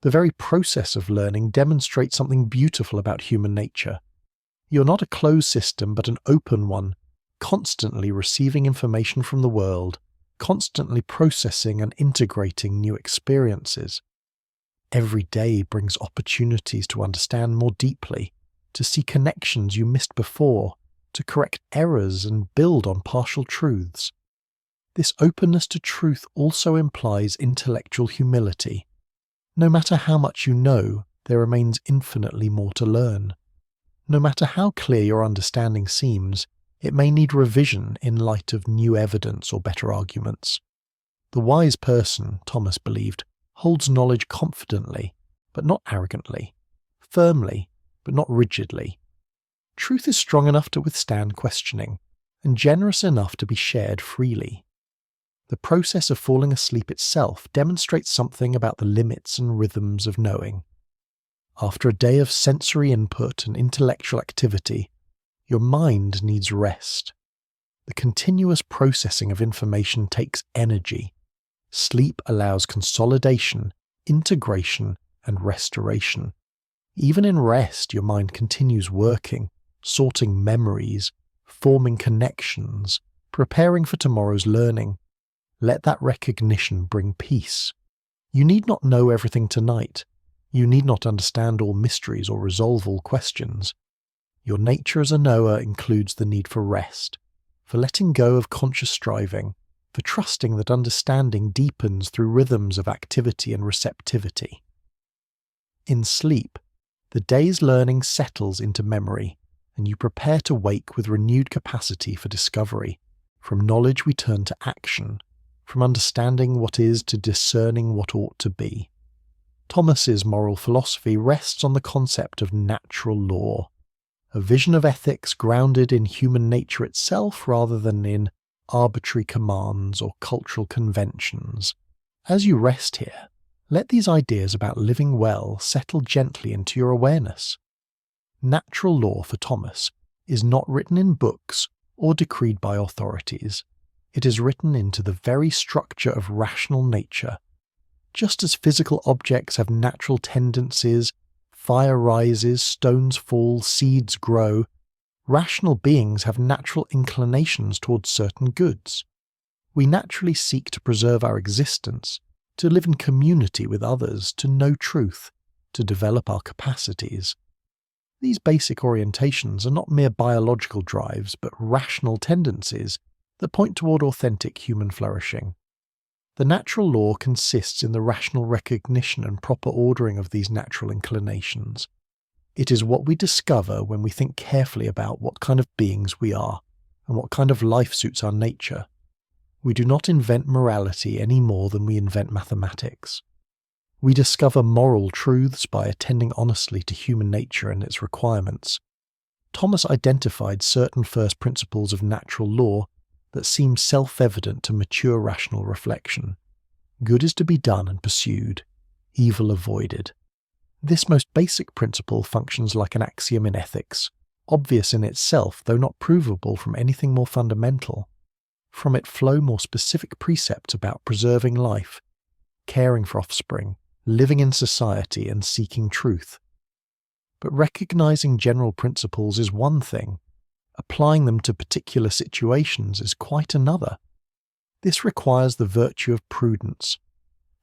The very process of learning demonstrates something beautiful about human nature. You're not a closed system, but an open one, constantly receiving information from the world, constantly processing and integrating new experiences. Every day brings opportunities to understand more deeply, to see connections you missed before, to correct errors and build on partial truths. This openness to truth also implies intellectual humility. No matter how much you know, there remains infinitely more to learn. No matter how clear your understanding seems, it may need revision in light of new evidence or better arguments. The wise person, Thomas believed, holds knowledge confidently, but not arrogantly, firmly, but not rigidly. Truth is strong enough to withstand questioning, and generous enough to be shared freely. The process of falling asleep itself demonstrates something about the limits and rhythms of knowing. After a day of sensory input and intellectual activity, your mind needs rest. The continuous processing of information takes energy. Sleep allows consolidation, integration, and restoration. Even in rest, your mind continues working, sorting memories, forming connections, preparing for tomorrow's learning. Let that recognition bring peace. You need not know everything tonight. You need not understand all mysteries or resolve all questions. Your nature as a knower includes the need for rest, for letting go of conscious striving, for trusting that understanding deepens through rhythms of activity and receptivity. In sleep, the day's learning settles into memory, and you prepare to wake with renewed capacity for discovery. From knowledge we turn to action, from understanding what is to discerning what ought to be. Thomas's moral philosophy rests on the concept of natural law, a vision of ethics grounded in human nature itself rather than in arbitrary commands or cultural conventions. As you rest here, let these ideas about living well settle gently into your awareness. Natural law for Thomas is not written in books or decreed by authorities. It is written into the very structure of rational nature. Just as physical objects have natural tendencies, fire rises, stones fall, seeds grow, rational beings have natural inclinations towards certain goods. We naturally seek to preserve our existence, to live in community with others, to know truth, to develop our capacities. These basic orientations are not mere biological drives, but rational tendencies that point toward authentic human flourishing. The natural law consists in the rational recognition and proper ordering of these natural inclinations. It is what we discover when we think carefully about what kind of beings we are and what kind of life suits our nature. We do not invent morality any more than we invent mathematics. We discover moral truths by attending honestly to human nature and its requirements. Thomas identified certain first principles of natural law that seem self-evident to mature rational reflection. Good is to be done and pursued, evil avoided. This most basic principle functions like an axiom in ethics, obvious in itself though not provable from anything more fundamental. From it flow more specific precepts about preserving life, caring for offspring, living in society and seeking truth. But recognizing general principles is one thing. Applying them to particular situations is quite another. This requires the virtue of prudence,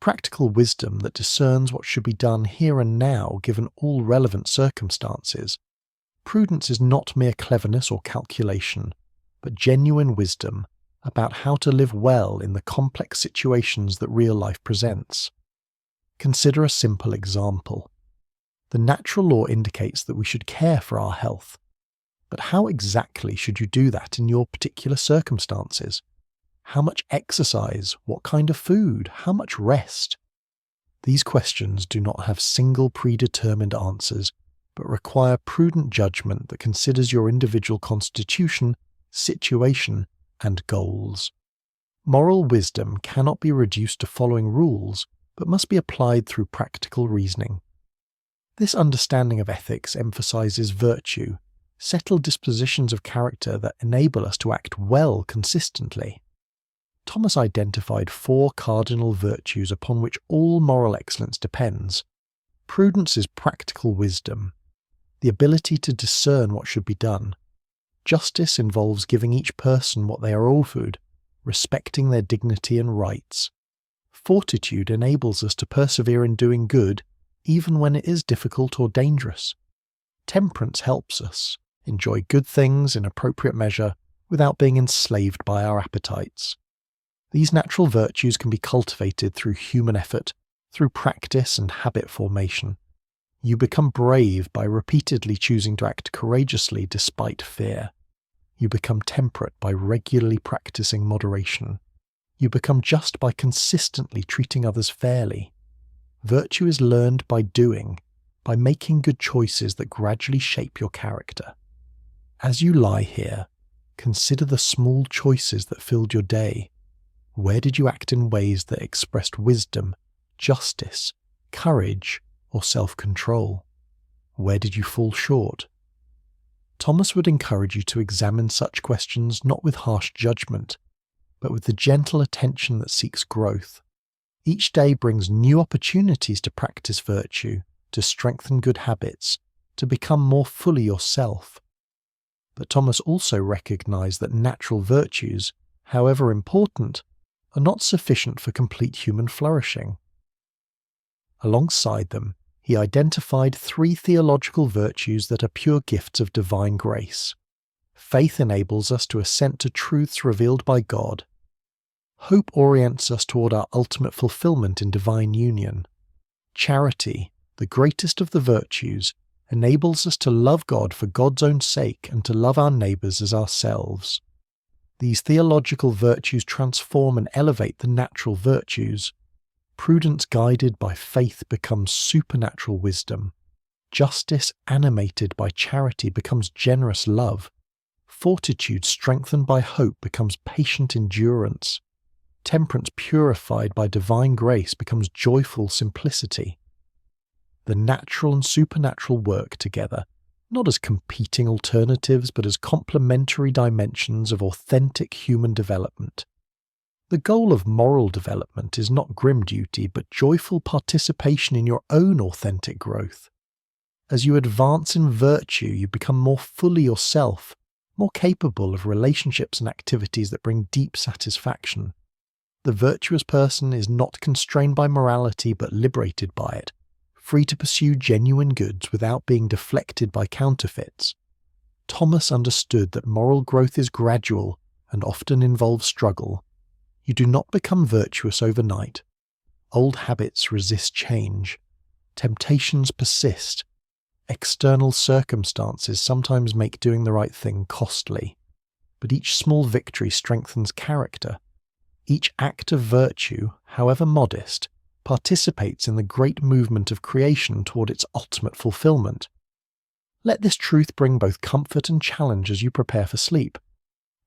practical wisdom that discerns what should be done here and now given all relevant circumstances. Prudence is not mere cleverness or calculation, but genuine wisdom about how to live well in the complex situations that real life presents. Consider a simple example. The natural law indicates that we should care for our health. But how exactly should you do that in your particular circumstances? How much exercise? What kind of food? How much rest? These questions do not have single predetermined answers, but require prudent judgment that considers your individual constitution, situation, and goals. Moral wisdom cannot be reduced to following rules, but must be applied through practical reasoning. This understanding of ethics emphasizes virtue, settled dispositions of character that enable us to act well consistently. Thomas identified 4 cardinal virtues upon which all moral excellence depends. Prudence is practical wisdom, the ability to discern what should be done. Justice involves giving each person what they are offered, respecting their dignity and rights. Fortitude enables us to persevere in doing good, even when it is difficult or dangerous. Temperance helps us enjoy good things in appropriate measure without being enslaved by our appetites. These natural virtues can be cultivated through human effort, through practice and habit formation. You become brave by repeatedly choosing to act courageously despite fear. You become temperate by regularly practicing moderation. You become just by consistently treating others fairly. Virtue is learned by doing, by making good choices that gradually shape your character. As you lie here, consider the small choices that filled your day. Where did you act in ways that expressed wisdom, justice, courage, or self-control? Where did you fall short? Thomas would encourage you to examine such questions not with harsh judgment, but with the gentle attention that seeks growth. Each day brings new opportunities to practice virtue, to strengthen good habits, to become more fully yourself. But Thomas also recognized that natural virtues, however important, are not sufficient for complete human flourishing. Alongside them, he identified 3 theological virtues that are pure gifts of divine grace. Faith enables us to assent to truths revealed by God. Hope orients us toward our ultimate fulfillment in divine union. Charity, the greatest of the virtues, enables us to love God for God's own sake and to love our neighbours as ourselves. These theological virtues transform and elevate the natural virtues. Prudence guided by faith becomes supernatural wisdom. Justice animated by charity becomes generous love. Fortitude strengthened by hope becomes patient endurance. Temperance purified by divine grace becomes joyful simplicity. The natural and supernatural work together, not as competing alternatives but as complementary dimensions of authentic human development. The goal of moral development is not grim duty but joyful participation in your own authentic growth. As you advance in virtue, you become more fully yourself, more capable of relationships and activities that bring deep satisfaction. The virtuous person is not constrained by morality but liberated by it, free to pursue genuine goods without being deflected by counterfeits. Thomas understood that moral growth is gradual and often involves struggle. You do not become virtuous overnight. Old habits resist change. Temptations persist. External circumstances sometimes make doing the right thing costly. But each small victory strengthens character. Each act of virtue, however modest, participates in the great movement of creation toward its ultimate fulfillment. Let this truth bring both comfort and challenge as you prepare for sleep.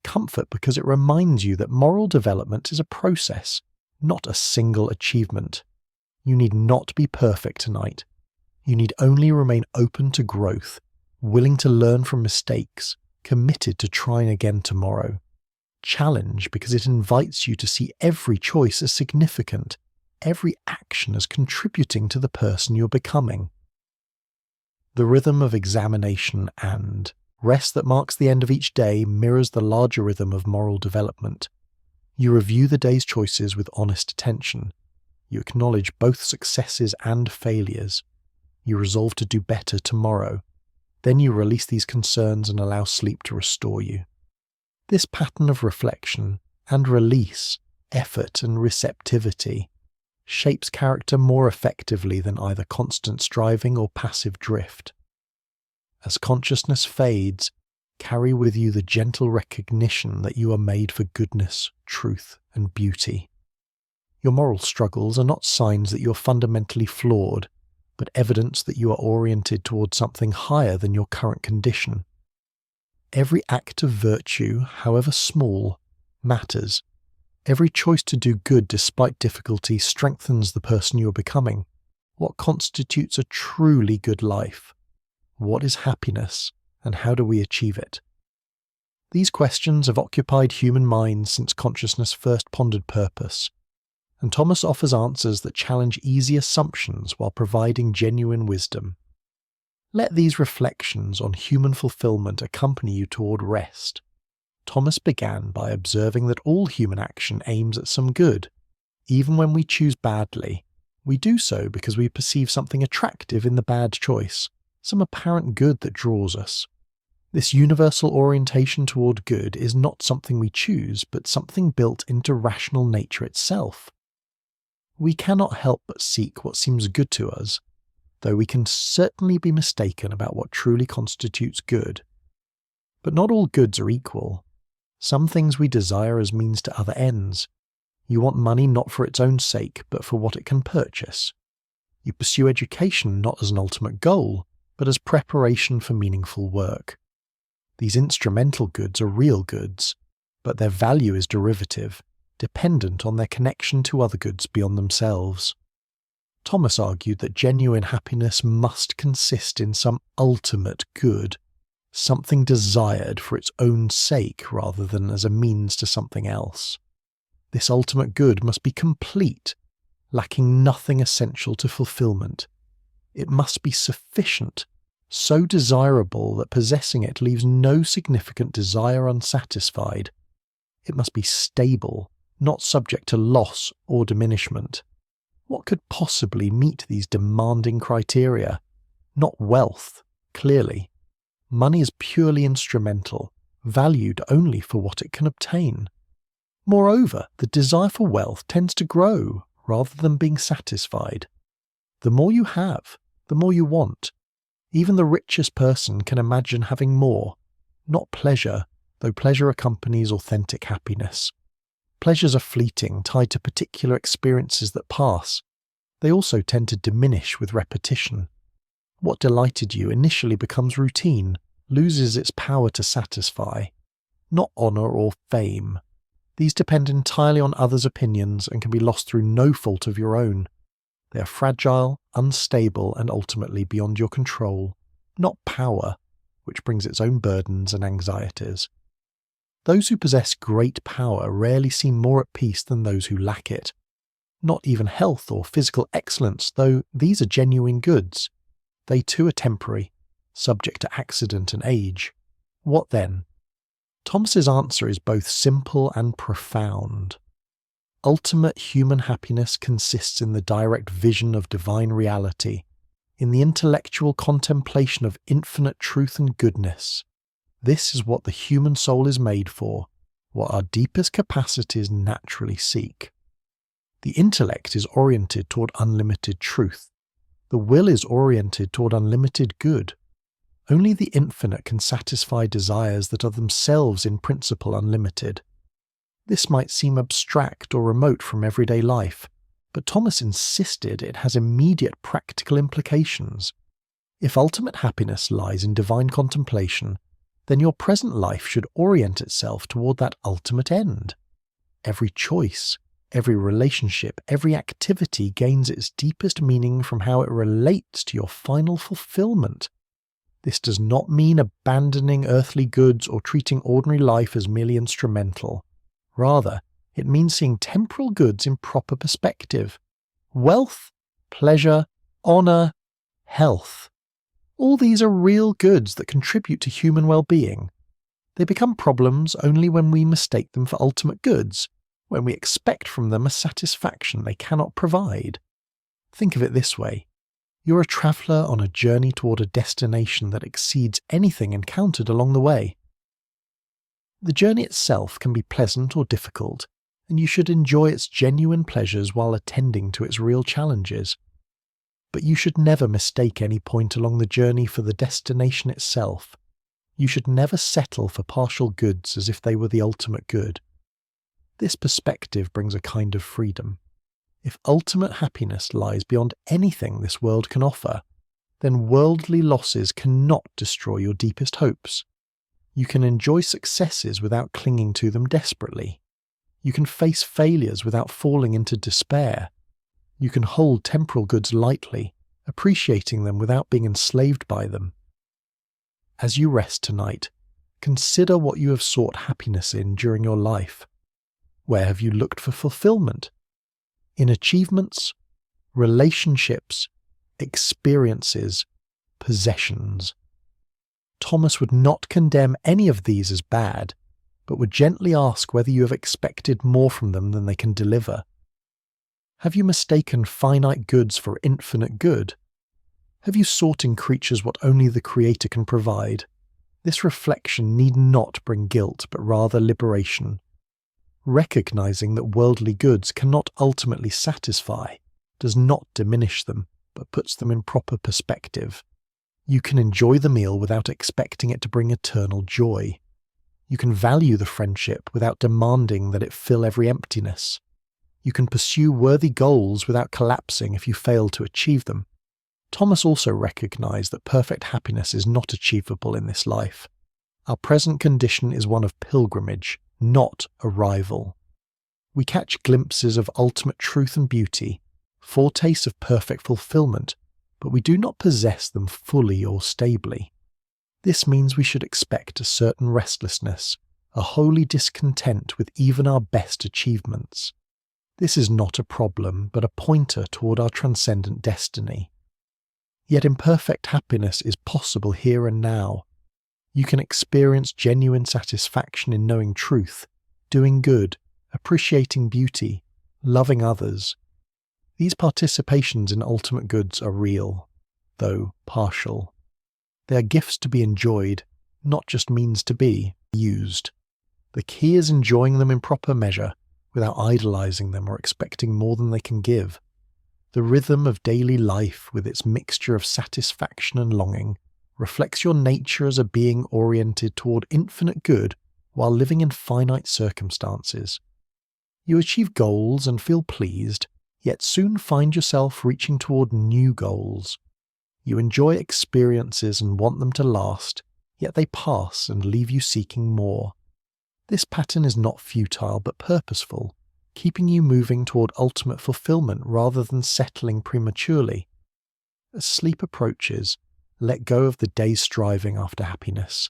Comfort because it reminds you that moral development is a process, not a single achievement. You need not be perfect tonight. You need only remain open to growth, willing to learn from mistakes, committed to trying again tomorrow. Challenge because it invites you to see every choice as significant, every action as contributing to the person you're becoming. The rhythm of examination and rest that marks the end of each day mirrors the larger rhythm of moral development. You review the day's choices with honest attention. You acknowledge both successes and failures. You resolve to do better tomorrow. Then you release these concerns and allow sleep to restore you. This pattern of reflection and release, effort and receptivity, shapes character more effectively than either constant striving or passive drift. As consciousness fades, carry with you the gentle recognition that you are made for goodness, truth, and beauty. Your moral struggles are not signs that you are fundamentally flawed, but evidence that you are oriented towards something higher than your current condition. Every act of virtue, however small, matters. Every choice to do good despite difficulty strengthens the person you are becoming. What constitutes a truly good life? What is happiness, and how do we achieve it? These questions have occupied human minds since consciousness first pondered purpose, and Thomas offers answers that challenge easy assumptions while providing genuine wisdom. Let these reflections on human fulfillment accompany you toward rest. Thomas began by observing that all human action aims at some good. Even when we choose badly, we do so because we perceive something attractive in the bad choice, some apparent good that draws us. This universal orientation toward good is not something we choose, but something built into rational nature itself. We cannot help but seek what seems good to us, though we can certainly be mistaken about what truly constitutes good. But not all goods are equal. Some things we desire as means to other ends. You want money not for its own sake, but for what it can purchase. You pursue education not as an ultimate goal, but as preparation for meaningful work. These instrumental goods are real goods, but their value is derivative. dependent on their connection to other goods beyond themselves. Thomas argued that genuine happiness must consist in some ultimate good, something desired for its own sake rather than as a means to something else. This ultimate good must be complete, lacking nothing essential to fulfillment. It must be sufficient, so desirable that possessing it leaves no significant desire unsatisfied. It must be stable, not subject to loss or diminishment. What could possibly meet these demanding criteria? Not wealth, clearly. Money is purely instrumental, valued only for what it can obtain. Moreover, the desire for wealth tends to grow rather than being satisfied. The more you have, the more you want. Even the richest person can imagine having more, not pleasure, though pleasure accompanies authentic happiness. Pleasures are fleeting, tied to particular experiences that pass. They also tend to diminish with repetition. What delighted you initially becomes routine, loses its power to satisfy. Not honour or fame. These depend entirely on others' opinions and can be lost through no fault of your own. They are fragile, unstable, and ultimately beyond your control. Not power, which brings its own burdens and anxieties. Those who possess great power rarely seem more at peace than those who lack it. Not even health or physical excellence, though these are genuine goods. They too are temporary, subject to accident and age. What then? Thomas's answer is both simple and profound. Ultimate human happiness consists in the direct vision of divine reality, in the intellectual contemplation of infinite truth and goodness. This is what the human soul is made for, what our deepest capacities naturally seek. The intellect is oriented toward unlimited truth. The will is oriented toward unlimited good. Only the infinite can satisfy desires that are themselves in principle unlimited. This might seem abstract or remote from everyday life, but Thomas insisted it has immediate practical implications. If ultimate happiness lies in divine contemplation, then your present life should orient itself toward that ultimate end. Every choice, every relationship, every activity gains its deepest meaning from how it relates to your final fulfillment. This does not mean abandoning earthly goods or treating ordinary life as merely instrumental. Rather, it means seeing temporal goods in proper perspective. Wealth, pleasure, honour, health. All these are real goods that contribute to human well-being. They become problems only when we mistake them for ultimate goods, when we expect from them a satisfaction they cannot provide. Think of it this way. You're a traveller on a journey toward a destination that exceeds anything encountered along the way. The journey itself can be pleasant or difficult, and you should enjoy its genuine pleasures while attending to its real challenges. But you should never mistake any point along the journey for the destination itself. You should never settle for partial goods as if they were the ultimate good. This perspective brings a kind of freedom. If ultimate happiness lies beyond anything this world can offer, then worldly losses cannot destroy your deepest hopes. You can enjoy successes without clinging to them desperately. You can face failures without falling into despair. You can hold temporal goods lightly, appreciating them without being enslaved by them. As you rest tonight, consider what you have sought happiness in during your life. Where have you looked for fulfillment? In achievements, relationships, experiences, possessions. Thomas would not condemn any of these as bad, but would gently ask whether you have expected more from them than they can deliver. Have you mistaken finite goods for infinite good? Have you sought in creatures what only the Creator can provide? This reflection need not bring guilt, but rather liberation. Recognizing that worldly goods cannot ultimately satisfy does not diminish them, but puts them in proper perspective. You can enjoy the meal without expecting it to bring eternal joy. You can value the friendship without demanding that it fill every emptiness. You can pursue worthy goals without collapsing if you fail to achieve them. Thomas also recognized that perfect happiness is not achievable in this life. Our present condition is one of pilgrimage, not arrival. We catch glimpses of ultimate truth and beauty, foretastes of perfect fulfillment, but we do not possess them fully or stably. This means we should expect a certain restlessness, a holy discontent with even our best achievements. This is not a problem, but a pointer toward our transcendent destiny. Yet imperfect happiness is possible here and now. You can experience genuine satisfaction in knowing truth, doing good, appreciating beauty, loving others. These participations in ultimate goods are real, though partial. They are gifts to be enjoyed, not just means to be used. The key is enjoying them in proper measure, without idolizing them or expecting more than they can give. The rhythm of daily life, with its mixture of satisfaction and longing, reflects your nature as a being oriented toward infinite good while living in finite circumstances. You achieve goals and feel pleased, yet soon find yourself reaching toward new goals. You enjoy experiences and want them to last, yet they pass and leave you seeking more. This pattern is not futile but purposeful, keeping you moving toward ultimate fulfillment rather than settling prematurely. As sleep approaches, let go of the day's striving after happiness.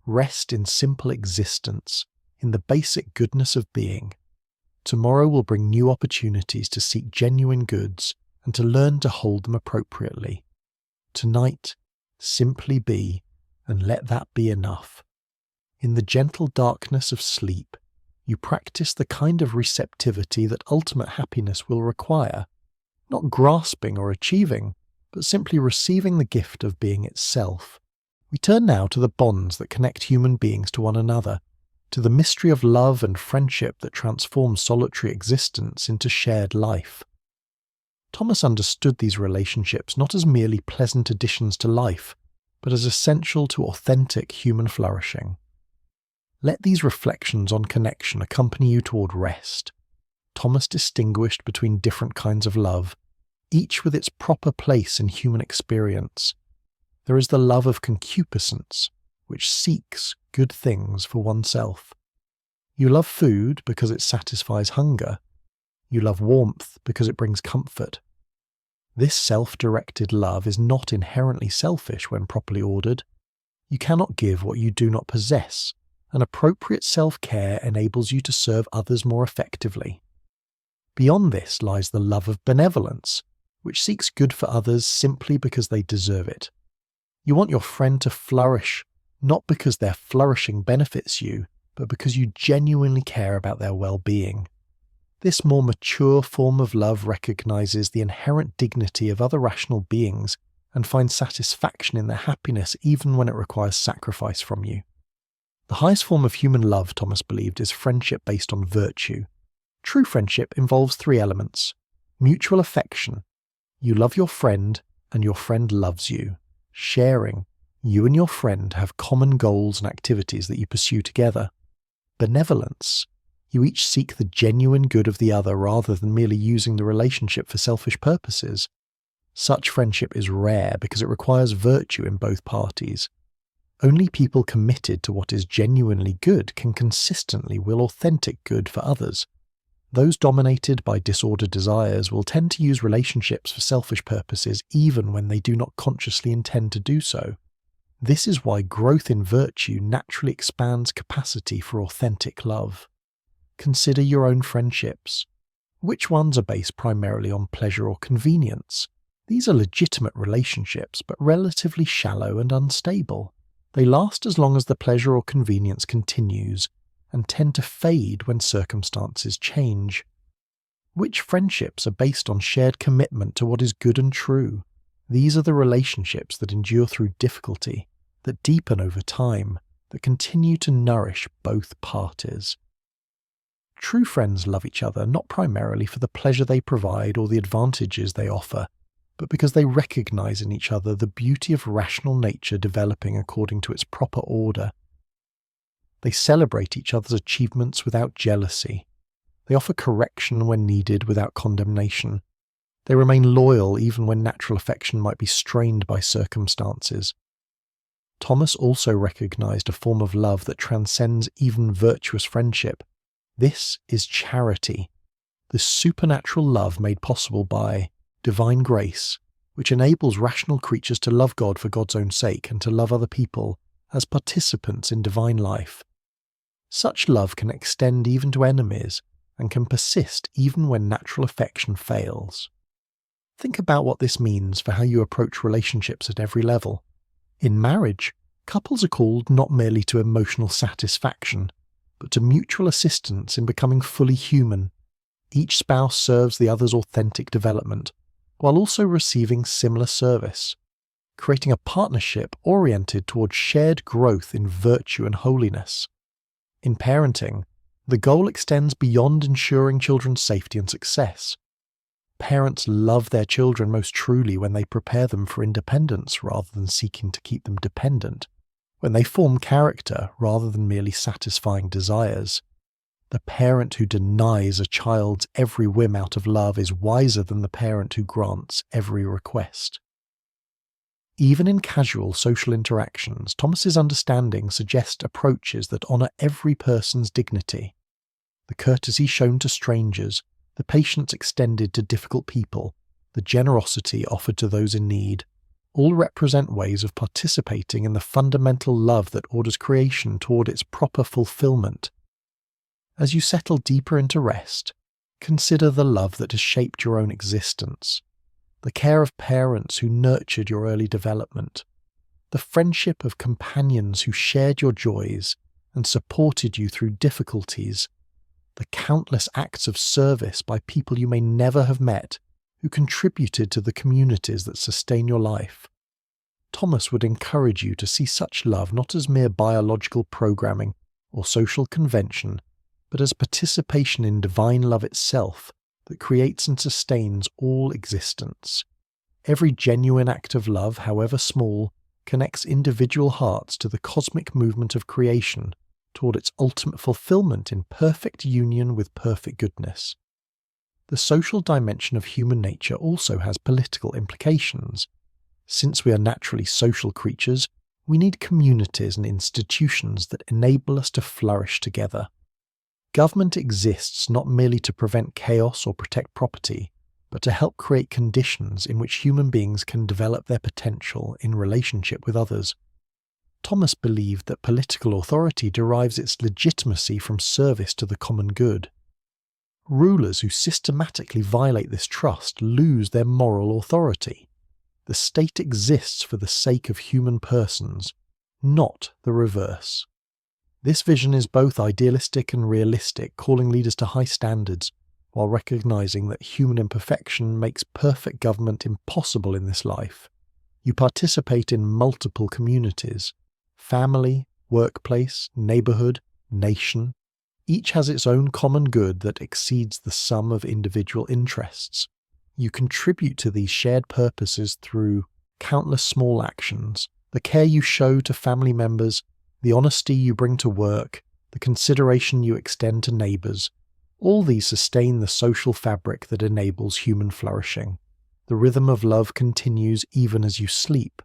Rest in simple existence, in the basic goodness of being. Tomorrow will bring new opportunities to seek genuine goods and to learn to hold them appropriately. Tonight, simply be, and let that be enough. In the gentle darkness of sleep, you practice the kind of receptivity that ultimate happiness will require, not grasping or achieving, but simply receiving the gift of being itself. We turn now to the bonds that connect human beings to one another, to the mystery of love and friendship that transforms solitary existence into shared life. Thomas understood these relationships not as merely pleasant additions to life, but as essential to authentic human flourishing. Let these reflections on connection accompany you toward rest. Thomas distinguished between different kinds of love, each with its proper place in human experience. There is the love of concupiscence, which seeks good things for oneself. You love food because it satisfies hunger. You love warmth because it brings comfort. This self-directed love is not inherently selfish when properly ordered. You cannot give what you do not possess, and appropriate self-care enables you to serve others more effectively. Beyond this lies the love of benevolence, which seeks good for others simply because they deserve it. You want your friend to flourish, not because their flourishing benefits you, but because you genuinely care about their well-being. This more mature form of love recognizes the inherent dignity of other rational beings and finds satisfaction in their happiness even when it requires sacrifice from you. The highest form of human love, Thomas believed, is friendship based on virtue. True friendship involves three elements: mutual affection, you love your friend and your friend loves you; sharing, you and your friend have common goals and activities that you pursue together; benevolence, you each seek the genuine good of the other rather than merely using the relationship for selfish purposes. Such friendship is rare because it requires virtue in both parties. Only people committed to what is genuinely good can consistently will authentic good for others. Those dominated by disordered desires will tend to use relationships for selfish purposes even when they do not consciously intend to do so. This is why growth in virtue naturally expands capacity for authentic love. Consider your own friendships. Which ones are based primarily on pleasure or convenience? These are legitimate relationships, but relatively shallow and unstable. They last as long as the pleasure or convenience continues, and tend to fade when circumstances change. Which friendships are based on shared commitment to what is good and true? These are the relationships that endure through difficulty, that deepen over time, that continue to nourish both parties. True friends love each other not primarily for the pleasure they provide or the advantages they offer, but because they recognize in each other the beauty of rational nature developing according to its proper order. They celebrate each other's achievements without jealousy. They offer correction when needed without condemnation. They remain loyal even when natural affection might be strained by circumstances. Thomas also recognized a form of love that transcends even virtuous friendship, This is charity, the supernatural love made possible by divine grace, which enables rational creatures to love God for God's own sake and to love other people as participants in divine life. Such love can extend even to enemies and can persist even when natural affection fails. Think about what this means for how you approach relationships at every level. In marriage, couples are called not merely to emotional satisfaction, but to mutual assistance in becoming fully human. Each spouse serves the other's authentic development, while also receiving similar service, creating a partnership oriented towards shared growth in virtue and holiness. In parenting, the goal extends beyond ensuring children's safety and success. Parents love their children most truly when they prepare them for independence rather than seeking to keep them dependent, when they form character rather than merely satisfying desires. The parent who denies a child's every whim out of love is wiser than the parent who grants every request. Even in casual social interactions, Thomas's understanding suggests approaches that honour every person's dignity. The courtesy shown to strangers, the patience extended to difficult people, the generosity offered to those in need, all represent ways of participating in the fundamental love that orders creation toward its proper fulfillment. As you settle deeper into rest, consider the love that has shaped your own existence, the care of parents who nurtured your early development, the friendship of companions who shared your joys and supported you through difficulties, the countless acts of service by people you may never have met who contributed to the communities that sustain your life. Thomas would encourage you to see such love not as mere biological programming or social convention, but as participation in divine love itself that creates and sustains all existence. Every genuine act of love, however small, connects individual hearts to the cosmic movement of creation toward its ultimate fulfillment in perfect union with perfect goodness. The social dimension of human nature also has political implications. Since we are naturally social creatures, we need communities and institutions that enable us to flourish together. Government exists not merely to prevent chaos or protect property, but to help create conditions in which human beings can develop their potential in relationship with others. Thomas believed that political authority derives its legitimacy from service to the common good. Rulers who systematically violate this trust lose their moral authority. The state exists for the sake of human persons, not the reverse. This vision is both idealistic and realistic, calling leaders to high standards, while recognizing that human imperfection makes perfect government impossible in this life. You participate in multiple communities: family, workplace, neighborhood, nation. Each has its own common good that exceeds the sum of individual interests. You contribute to these shared purposes through countless small actions, the care you show to family members, the honesty you bring to work, the consideration you extend to neighbours. All these sustain the social fabric that enables human flourishing. The rhythm of love continues even as you sleep,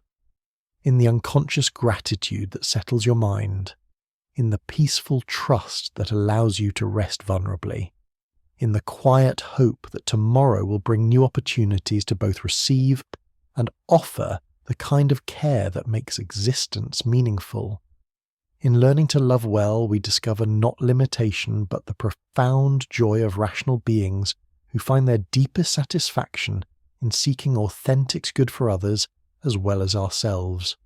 in the unconscious gratitude that settles your mind, in the peaceful trust that allows you to rest vulnerably, in the quiet hope that tomorrow will bring new opportunities to both receive and offer the kind of care that makes existence meaningful. In learning to love well, we discover not limitation but the profound joy of rational beings who find their deepest satisfaction in seeking authentic good for others as well as ourselves.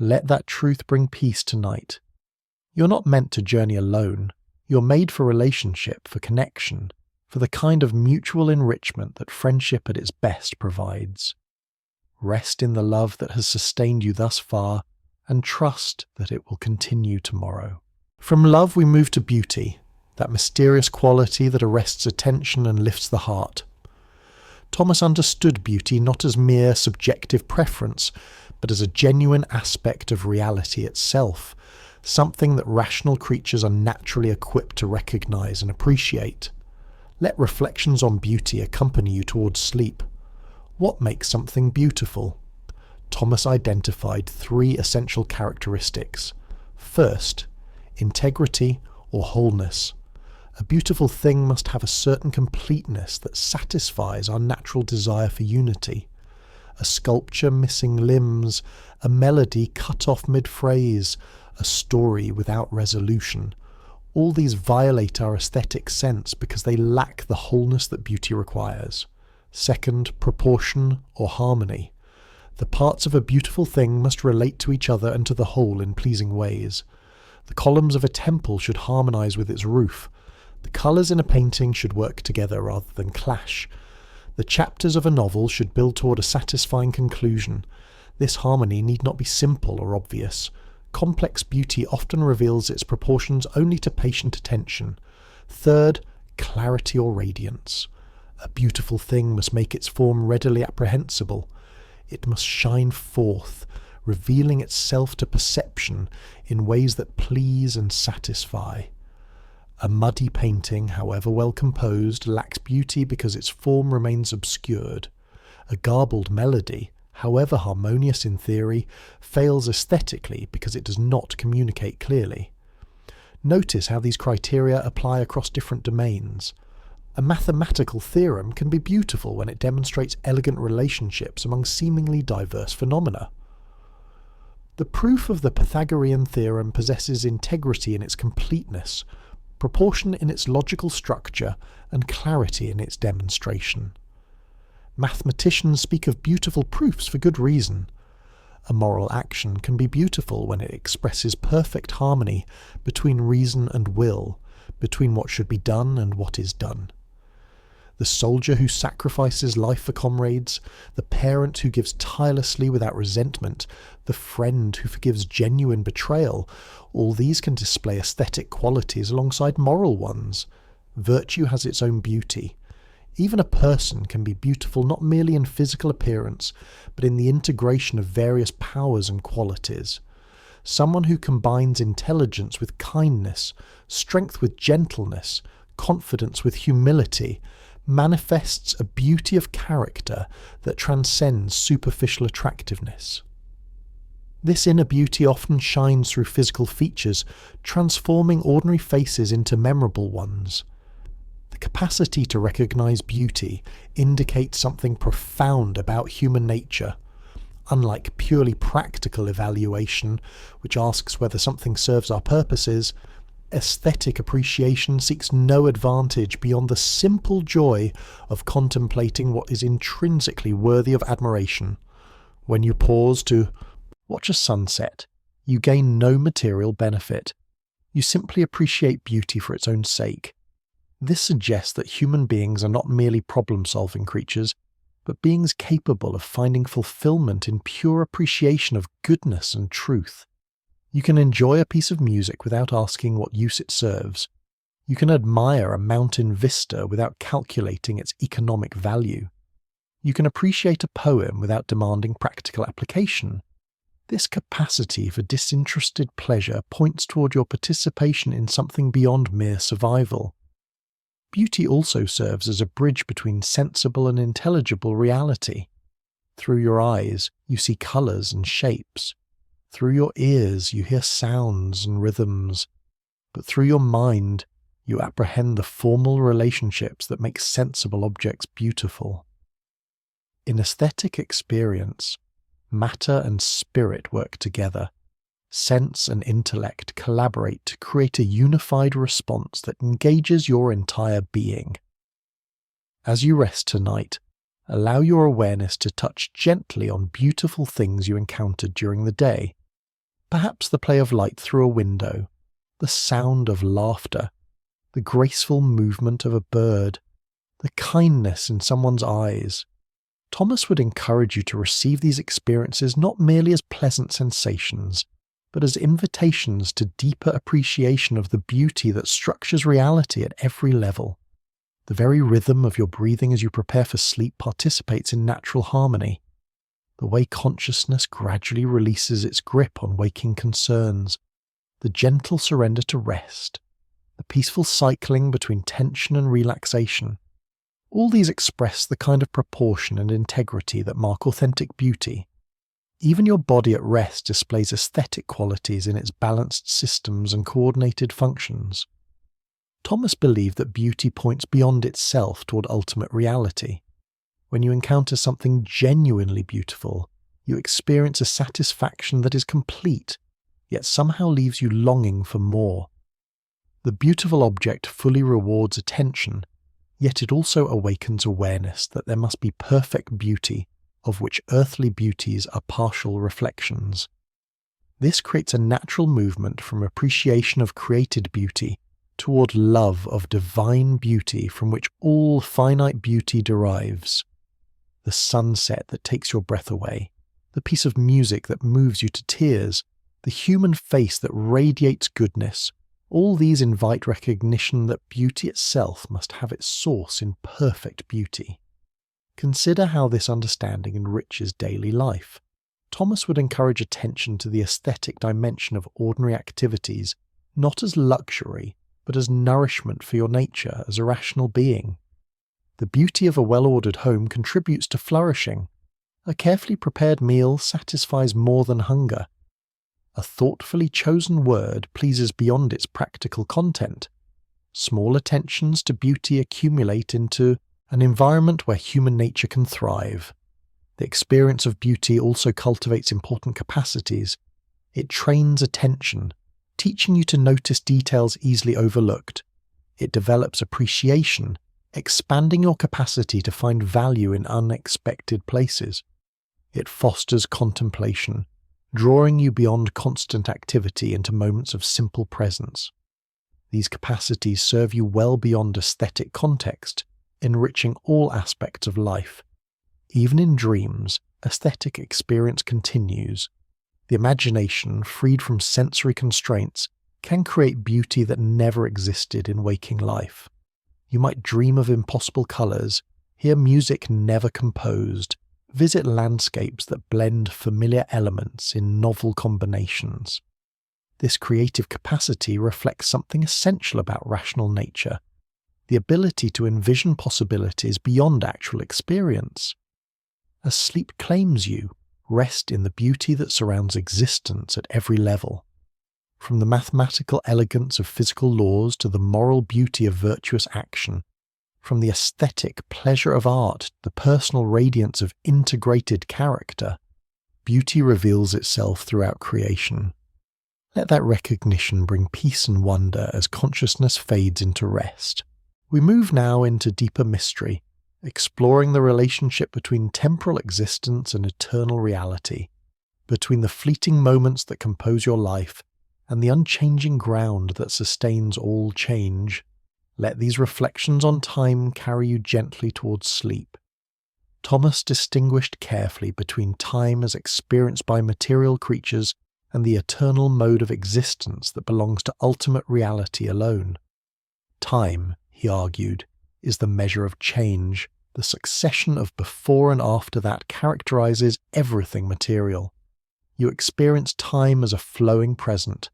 Let that truth bring peace tonight. You're not meant to journey alone. You're made for relationship, for connection, for the kind of mutual enrichment that friendship at its best provides. Rest in the love that has sustained you thus far, and trust that it will continue tomorrow. From love we move to beauty, that mysterious quality that arrests attention and lifts the heart. Thomas understood beauty not as mere subjective preference, but as a genuine aspect of reality itself, something that rational creatures are naturally equipped to recognize and appreciate. Let reflections on beauty accompany you towards sleep. What makes something beautiful? Thomas identified 3 essential characteristics. First, integrity or wholeness. A beautiful thing must have a certain completeness that satisfies our natural desire for unity. A sculpture missing limbs, a melody cut off mid-phrase, a story without resolution. All these violate our aesthetic sense because they lack the wholeness that beauty requires. Second, proportion or harmony. The parts of a beautiful thing must relate to each other and to the whole in pleasing ways. The columns of a temple should harmonize with its roof. The colours in a painting should work together rather than clash. The chapters of a novel should build toward a satisfying conclusion. This harmony need not be simple or obvious. Complex beauty often reveals its proportions only to patient attention. Third, clarity or radiance. A beautiful thing must make its form readily apprehensible. It must shine forth, revealing itself to perception in ways that please and satisfy. A muddy painting, however well composed, lacks beauty because its form remains obscured. A garbled melody, however harmonious in theory, fails aesthetically because it does not communicate clearly. Notice how these criteria apply across different domains. A mathematical theorem can be beautiful when it demonstrates elegant relationships among seemingly diverse phenomena. The proof of the Pythagorean theorem possesses integrity in its completeness, proportion in its logical structure, and clarity in its demonstration. Mathematicians speak of beautiful proofs for good reason. A moral action can be beautiful when it expresses perfect harmony between reason and will, between what should be done and what is done. The soldier who sacrifices life for comrades, the parent who gives tirelessly without resentment, the friend who forgives genuine betrayal, all these can display aesthetic qualities alongside moral ones. Virtue has its own beauty. Even a person can be beautiful not merely in physical appearance, but in the integration of various powers and qualities. Someone who combines intelligence with kindness, strength with gentleness, confidence with humility, manifests a beauty of character that transcends superficial attractiveness. This inner beauty often shines through physical features, transforming ordinary faces into memorable ones. The capacity to recognize beauty indicates something profound about human nature. Unlike purely practical evaluation, which asks whether something serves our purposes, aesthetic appreciation seeks no advantage beyond the simple joy of contemplating what is intrinsically worthy of admiration. When you pause to watch a sunset, you gain no material benefit. You simply appreciate beauty for its own sake. This suggests that human beings are not merely problem-solving creatures, but beings capable of finding fulfillment in pure appreciation of goodness and truth. You can enjoy a piece of music without asking what use it serves. You can admire a mountain vista without calculating its economic value. You can appreciate a poem without demanding practical application. This capacity for disinterested pleasure points toward your participation in something beyond mere survival. Beauty also serves as a bridge between sensible and intelligible reality. Through your eyes, you see colours and shapes. Through your ears, you hear sounds and rhythms. But through your mind, you apprehend the formal relationships that make sensible objects beautiful. In aesthetic experience, matter and spirit work together. Sense and intellect collaborate to create a unified response that engages your entire being. As you rest tonight, allow your awareness to touch gently on beautiful things you encountered during the day. Perhaps the play of light through a window, the sound of laughter, the graceful movement of a bird, the kindness in someone's eyes. Thomas would encourage you to receive these experiences not merely as pleasant sensations, but as invitations to deeper appreciation of the beauty that structures reality at every level. The very rhythm of your breathing as you prepare for sleep participates in natural harmony. The way consciousness gradually releases its grip on waking concerns, the gentle surrender to rest, the peaceful cycling between tension and relaxation. All these express the kind of proportion and integrity that mark authentic beauty. Even your body at rest displays aesthetic qualities in its balanced systems and coordinated functions. Thomas believed that beauty points beyond itself toward ultimate reality. When you encounter something genuinely beautiful, you experience a satisfaction that is complete, yet somehow leaves you longing for more. The beautiful object fully rewards attention, yet it also awakens awareness that there must be perfect beauty, of which earthly beauties are partial reflections. This creates a natural movement from appreciation of created beauty toward love of divine beauty from which all finite beauty derives. The sunset that takes your breath away, the piece of music that moves you to tears, the human face that radiates goodness, all these invite recognition that beauty itself must have its source in perfect beauty. Consider how this understanding enriches daily life. Thomas would encourage attention to the aesthetic dimension of ordinary activities, not as luxury, but as nourishment for your nature as a rational being. The beauty of a well-ordered home contributes to flourishing. A carefully prepared meal satisfies more than hunger. A thoughtfully chosen word pleases beyond its practical content. Small attentions to beauty accumulate into an environment where human nature can thrive. The experience of beauty also cultivates important capacities. It trains attention, teaching you to notice details easily overlooked. It develops appreciation, expanding your capacity to find value in unexpected places. It fosters contemplation, drawing you beyond constant activity into moments of simple presence. These capacities serve you well beyond aesthetic context, enriching all aspects of life. Even in dreams, aesthetic experience continues. The imagination, freed from sensory constraints, can create beauty that never existed in waking life. You might dream of impossible colours, hear music never composed, visit landscapes that blend familiar elements in novel combinations. This creative capacity reflects something essential about rational nature, the ability to envision possibilities beyond actual experience. As sleep claims you, rest in the beauty that surrounds existence at every level. From the mathematical elegance of physical laws to the moral beauty of virtuous action, from the aesthetic pleasure of art to the personal radiance of integrated character, beauty reveals itself throughout creation. Let that recognition bring peace and wonder as consciousness fades into rest. We move now into deeper mystery, exploring the relationship between temporal existence and eternal reality, between the fleeting moments that compose your life and the unchanging ground that sustains all change. Let these reflections on time carry you gently towards sleep. Thomas distinguished carefully between time as experienced by material creatures and the eternal mode of existence that belongs to ultimate reality alone. Time, he argued, is the measure of change. The succession of before and after that characterizes everything material. You experience time as a flowing present,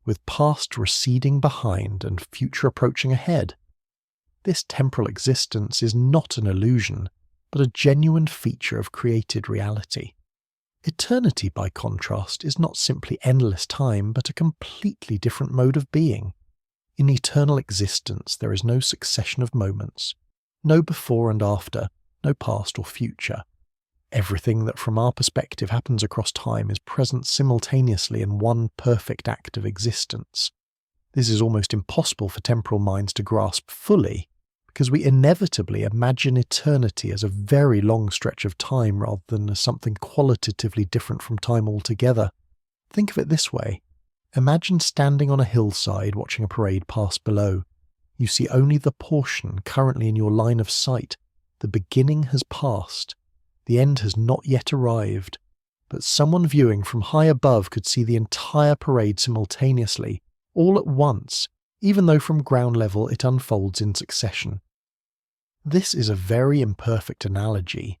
with past receding behind and future approaching ahead. This temporal existence is not an illusion, but a genuine feature of created reality. Eternity, by contrast, is not simply endless time, but a completely different mode of being. In eternal existence, there is no succession of moments, no before and after, no past or future. Everything that from our perspective happens across time is present simultaneously in one perfect act of existence. This is almost impossible for temporal minds to grasp fully, because we inevitably imagine eternity as a very long stretch of time rather than as something qualitatively different from time altogether. Think of it this way. Imagine standing on a hillside watching a parade pass below. You see only the portion currently in your line of sight. The beginning has passed. The end has not yet arrived. But someone viewing from high above could see the entire parade simultaneously, all at once, even though from ground level it unfolds in succession. This is a very imperfect analogy,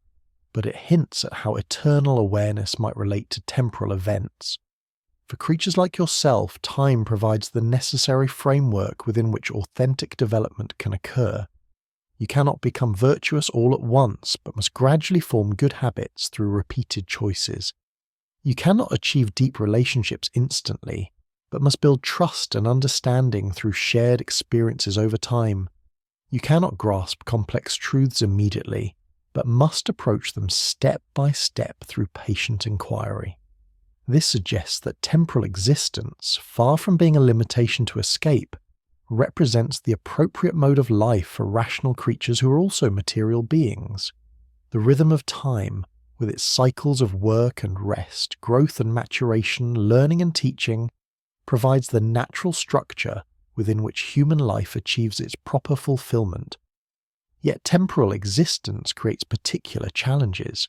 but it hints at how eternal awareness might relate to temporal events. For creatures like yourself, time provides the necessary framework within which authentic development can occur. You cannot become virtuous all at once, but must gradually form good habits through repeated choices. You cannot achieve deep relationships instantly, but must build trust and understanding through shared experiences over time. You cannot grasp complex truths immediately, but must approach them step by step through patient inquiry. This suggests that temporal existence, far from being a limitation to escape, represents the appropriate mode of life for rational creatures who are also material beings. The rhythm of time, with its cycles of work and rest, growth and maturation, learning and teaching, provides the natural structure within which human life achieves its proper fulfillment. Yet temporal existence creates particular challenges.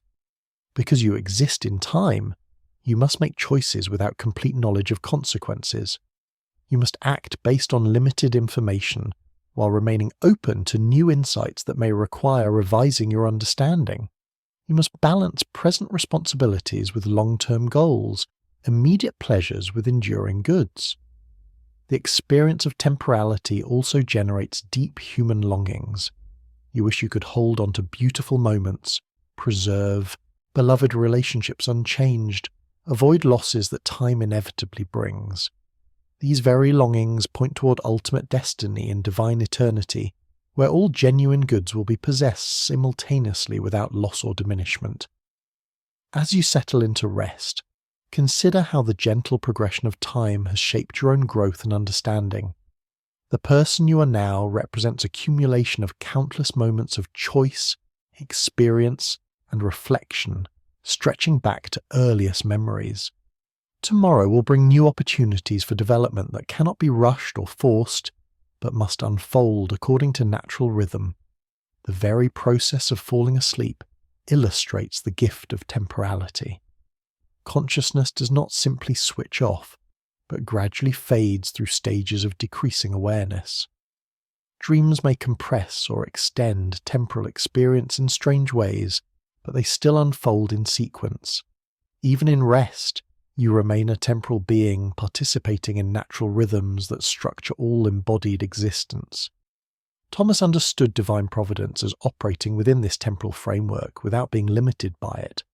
Because you exist in time, you must make choices without complete knowledge of consequences. You must act based on limited information, while remaining open to new insights that may require revising your understanding. You must balance present responsibilities with long-term goals, immediate pleasures with enduring goods. The experience of temporality also generates deep human longings. You wish you could hold on to beautiful moments, preserve beloved relationships unchanged, avoid losses that time inevitably brings. These very longings point toward ultimate destiny and divine eternity, where all genuine goods will be possessed simultaneously without loss or diminishment. As you settle into rest, consider how the gentle progression of time has shaped your own growth and understanding. The person you are now represents a accumulation of countless moments of choice, experience, and reflection, stretching back to earliest memories. Tomorrow will bring new opportunities for development that cannot be rushed or forced, but must unfold according to natural rhythm. The very process of falling asleep illustrates the gift of temporality. Consciousness does not simply switch off, but gradually fades through stages of decreasing awareness. Dreams may compress or extend temporal experience in strange ways, but they still unfold in sequence. Even in rest, you remain a temporal being participating in natural rhythms that structure all embodied existence. Thomas understood divine providence as operating within this temporal framework without being limited by it.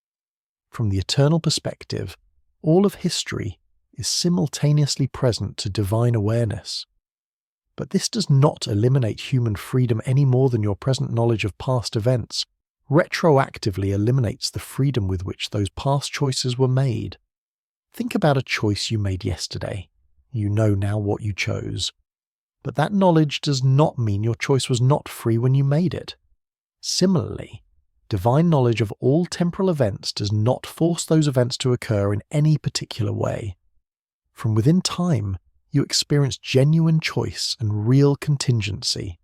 From the eternal perspective, all of history is simultaneously present to divine awareness. But this does not eliminate human freedom any more than your present knowledge of past events retroactively eliminates the freedom with which those past choices were made. Think about a choice you made yesterday. You know now what you chose. But that knowledge does not mean your choice was not free when you made it. Similarly, divine knowledge of all temporal events does not force those events to occur in any particular way. From within time, you experience genuine choice and real contingency.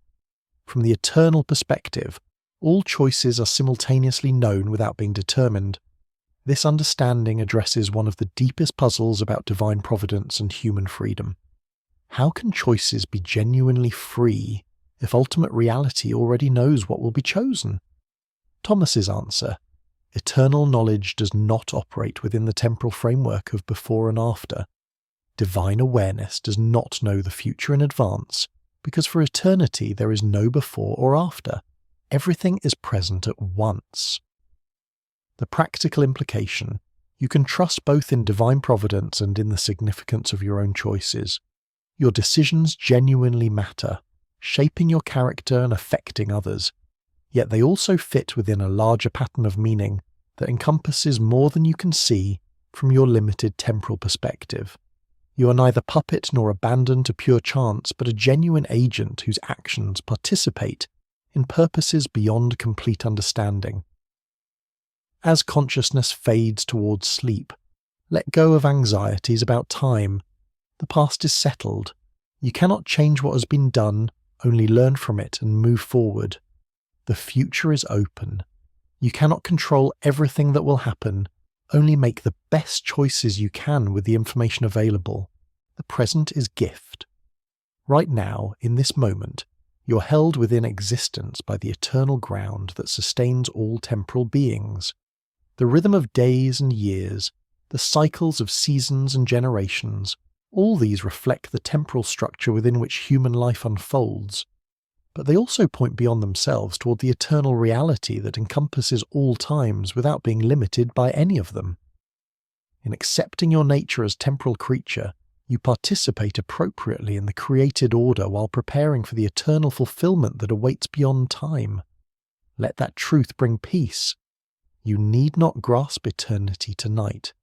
From the eternal perspective, all choices are simultaneously known without being determined. This understanding addresses one of the deepest puzzles about divine providence and human freedom. How can choices be genuinely free if ultimate reality already knows what will be chosen? Thomas's answer: eternal knowledge does not operate within the temporal framework of before and after. Divine awareness does not know the future in advance, because for eternity there is no before or after. Everything is present at once. The practical implication: you can trust both in divine providence and in the significance of your own choices. Your decisions genuinely matter, shaping your character and affecting others, yet they also fit within a larger pattern of meaning that encompasses more than you can see from your limited temporal perspective. You are neither puppet nor abandoned to pure chance, but a genuine agent whose actions participate in purposes beyond complete understanding. As consciousness fades towards sleep, let go of anxieties about time. The past is settled. You cannot change what has been done, only learn from it and move forward. The future is open. You cannot control everything that will happen, only make the best choices you can with the information available. The present is gift. Right now, in this moment, you're held within existence by the eternal ground that sustains all temporal beings. The rhythm of days and years, the cycles of seasons and generations, all these reflect the temporal structure within which human life unfolds. But they also point beyond themselves toward the eternal reality that encompasses all times without being limited by any of them. In accepting your nature as temporal creature, You participate appropriately in the created order while preparing for the eternal fulfillment that awaits beyond time. Let that truth bring peace. You need not grasp eternity tonight.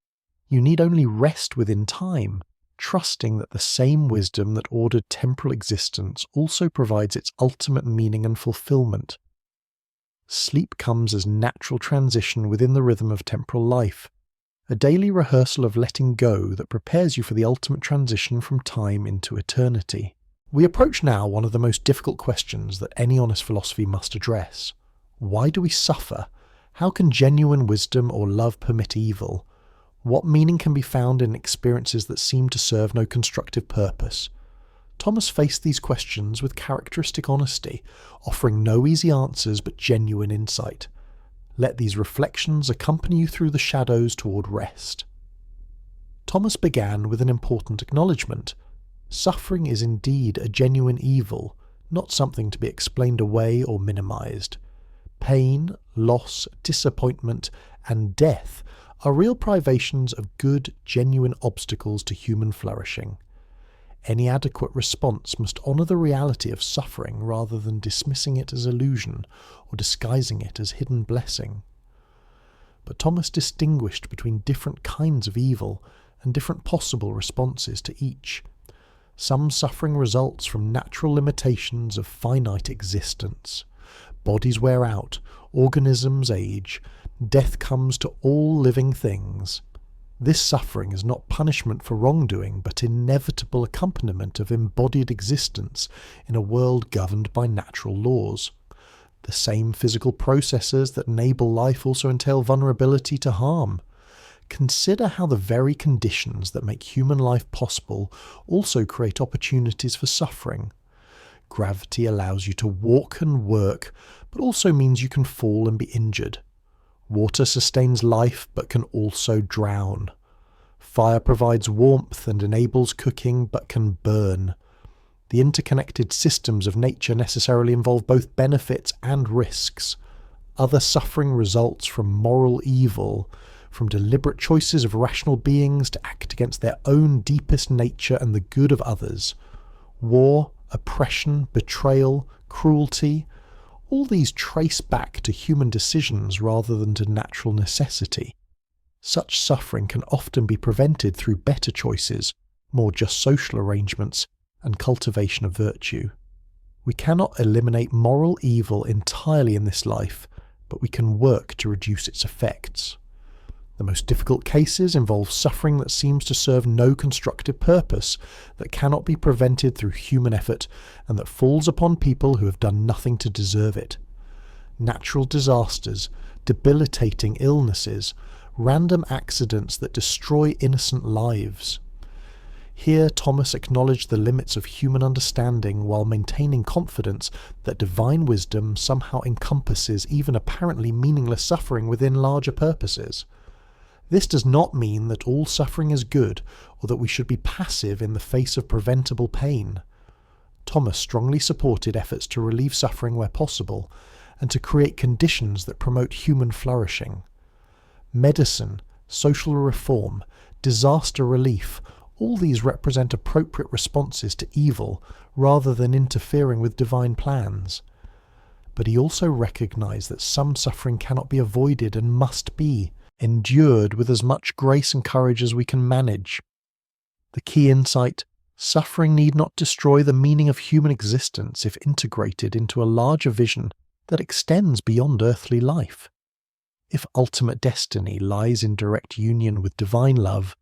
You need only rest within time, trusting that the same wisdom that ordered temporal existence also provides its ultimate meaning and fulfillment. Sleep comes as natural transition within the rhythm of temporal life, a daily rehearsal of letting go that prepares you for the ultimate transition from time into eternity. We approach now one of the most difficult questions that any honest philosophy must address. Why do we suffer? How can genuine wisdom or love permit evil? What meaning can be found in experiences that seem to serve no constructive purpose? Thomas faced these questions with characteristic honesty, offering no easy answers but genuine insight. Let these reflections accompany you through the shadows toward rest. Thomas began with an important acknowledgement. Suffering is indeed a genuine evil, not something to be explained away or minimized. Pain, loss, disappointment, and death are real privations of good, genuine obstacles to human flourishing. Any adequate response must honour the reality of suffering rather than dismissing it as illusion or disguising it as hidden blessing. But Thomas distinguished between different kinds of evil and different possible responses to each. Some suffering results from natural limitations of finite existence. Bodies wear out, organisms age, death comes to all living things. This suffering is not punishment for wrongdoing, but inevitable accompaniment of embodied existence in a world governed by natural laws. The same physical processes that enable life also entail vulnerability to harm. Consider how the very conditions that make human life possible also create opportunities for suffering. Gravity allows you to walk and work, but also means you can fall and be injured. Water sustains life, but can also drown. Fire provides warmth and enables cooking, but can burn. The interconnected systems of nature necessarily involve both benefits and risks. Other suffering results from moral evil, from deliberate choices of rational beings to act against their own deepest nature and the good of others. War, oppression, betrayal, cruelty, all these trace back to human decisions rather than to natural necessity. Such suffering can often be prevented through better choices, more just social arrangements, and cultivation of virtue. We cannot eliminate moral evil entirely in this life, but we can work to reduce its effects. The most difficult cases involve suffering that seems to serve no constructive purpose, that cannot be prevented through human effort, and that falls upon people who have done nothing to deserve it. Natural disasters, debilitating illnesses, random accidents that destroy innocent lives. Here Thomas acknowledged the limits of human understanding while maintaining confidence that divine wisdom somehow encompasses even apparently meaningless suffering within larger purposes. This does not mean that all suffering is good, or that we should be passive in the face of preventable pain. Thomas strongly supported efforts to relieve suffering where possible, and to create conditions that promote human flourishing. Medicine, social reform, disaster relief, all these represent appropriate responses to evil rather than interfering with divine plans. But he also recognized that some suffering cannot be avoided and must be endured with as much grace and courage as we can manage. The key insight: suffering need not destroy the meaning of human existence if integrated into a larger vision that extends beyond earthly life. If ultimate destiny lies in direct union with divine love,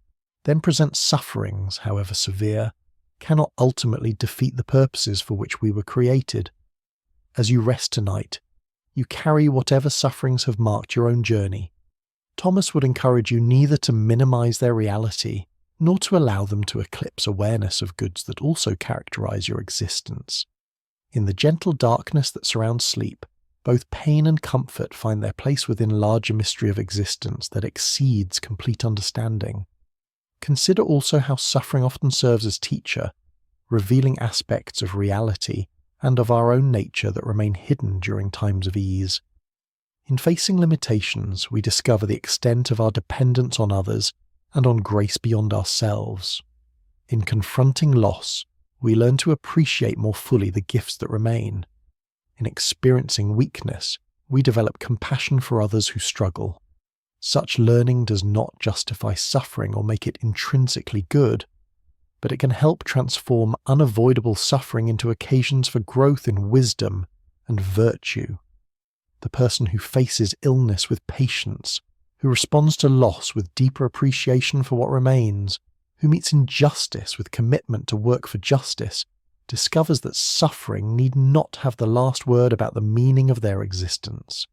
then present sufferings, however severe, cannot ultimately defeat the purposes for which we were created. As you rest tonight, you carry whatever sufferings have marked your own journey. Thomas would encourage you neither to minimize their reality, nor to allow them to eclipse awareness of goods that also characterize your existence. In the gentle darkness that surrounds sleep, both pain and comfort find their place within larger mystery of existence that exceeds complete understanding. Consider also how suffering often serves as teacher, revealing aspects of reality and of our own nature that remain hidden during times of ease. In facing limitations, we discover the extent of our dependence on others and on grace beyond ourselves. In confronting loss, we learn to appreciate more fully the gifts that remain. In experiencing weakness, we develop compassion for others who struggle. Such learning does not justify suffering or make it intrinsically good, but it can help transform unavoidable suffering into occasions for growth in wisdom and virtue. The person who faces illness with patience, who responds to loss with deeper appreciation for what remains, who meets injustice with commitment to work for justice, discovers that suffering need not have the last word about the meaning of their existence.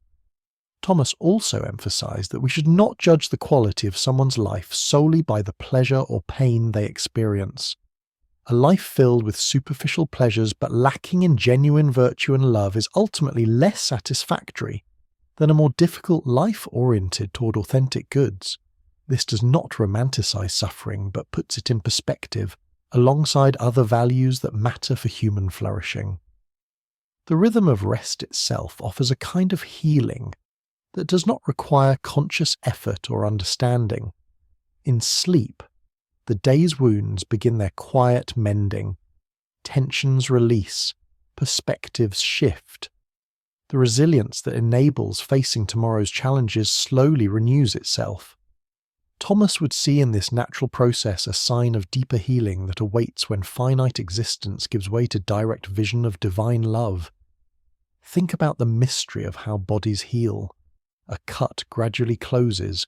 Thomas also emphasized that we should not judge the quality of someone's life solely by the pleasure or pain they experience. A life filled with superficial pleasures but lacking in genuine virtue and love is ultimately less satisfactory than a more difficult life oriented toward authentic goods. This does not romanticize suffering but puts it in perspective alongside other values that matter for human flourishing. The rhythm of rest itself offers a kind of healing that does not require conscious effort or understanding. In sleep, the day's wounds begin their quiet mending. Tensions release, perspectives shift. The resilience that enables facing tomorrow's challenges slowly renews itself. Thomas would see in this natural process a sign of deeper healing that awaits when finite existence gives way to direct vision of divine love. Think about the mystery of how bodies heal. A cut gradually closes.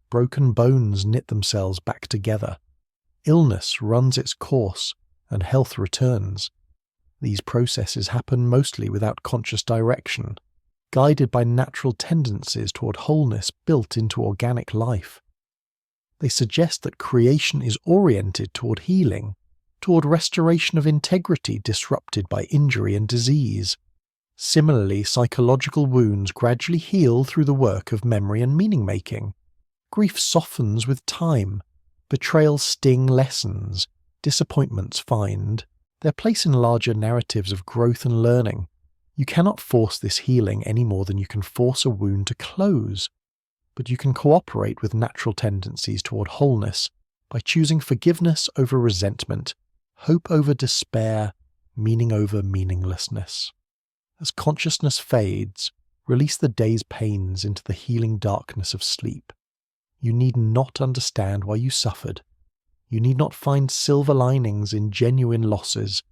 Broken bones knit themselves back together. Illness runs its course, and health returns. These processes happen mostly without conscious direction, guided by natural tendencies toward wholeness built into organic life. They suggest that creation is oriented toward healing, toward restoration of integrity disrupted by injury and disease. Similarly, psychological wounds gradually heal through the work of memory and meaning-making. Grief softens with time. Betrayals sting lessons. Disappointments find their place in larger narratives of growth and learning. You cannot force this healing any more than you can force a wound to close. But you can cooperate with natural tendencies toward wholeness by choosing forgiveness over resentment, hope over despair, meaning over meaninglessness. As consciousness fades, release the day's pains into the healing darkness of sleep. You need not understand why you suffered. You need not find silver linings in genuine losses.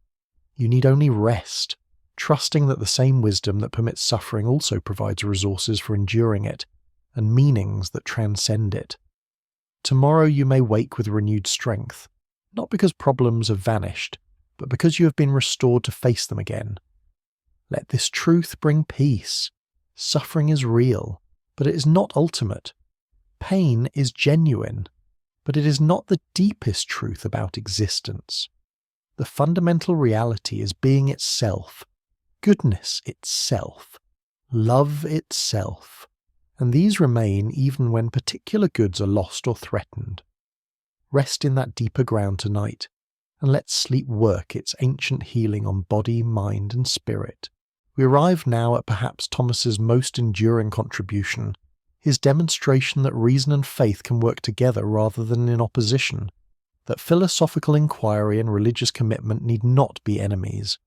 You need only rest, trusting that the same wisdom that permits suffering also provides resources for enduring it, and meanings that transcend it. Tomorrow you may wake with renewed strength, not because problems have vanished, but because you have been restored to face them again. Let this truth bring peace. Suffering is real, but it is not ultimate. Pain is genuine, but it is not the deepest truth about existence. The fundamental reality is being itself, goodness itself, love itself, and these remain even when particular goods are lost or threatened. Rest in that deeper ground tonight, and let sleep work its ancient healing on body, mind, and spirit. We arrive now at perhaps Thomas's most enduring contribution, his demonstration that reason and faith can work together rather than in opposition, that philosophical inquiry and religious commitment need not be enemies.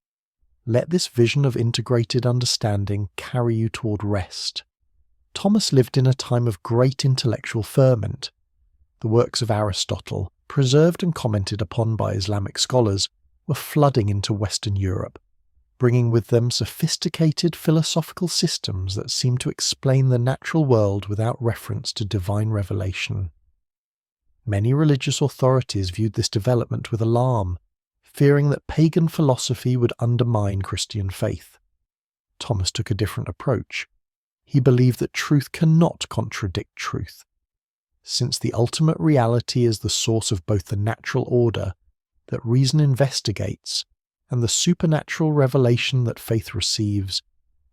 Let this vision of integrated understanding carry you toward rest. Thomas lived in a time of great intellectual ferment. The works of Aristotle, preserved and commented upon by Islamic scholars, were flooding into Western Europe, bringing with them sophisticated philosophical systems that seem to explain the natural world without reference to divine revelation. Many religious authorities viewed this development with alarm, fearing that pagan philosophy would undermine Christian faith. Thomas took a different approach. He believed that truth cannot contradict truth. Since the ultimate reality is the source of both the natural order that reason investigates and the supernatural revelation that faith receives,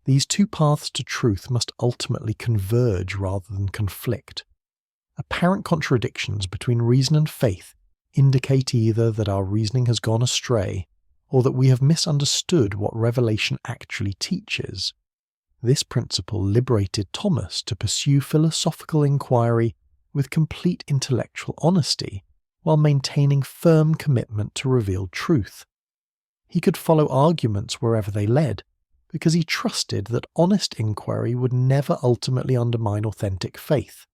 these two paths to truth must ultimately converge rather than conflict. Apparent contradictions between reason and faith indicate either that our reasoning has gone astray or that we have misunderstood what revelation actually teaches. This principle liberated Thomas to pursue philosophical inquiry with complete intellectual honesty, while maintaining firm commitment to revealed truth. He could follow arguments wherever they led, because he trusted that honest inquiry would never ultimately undermine authentic faith.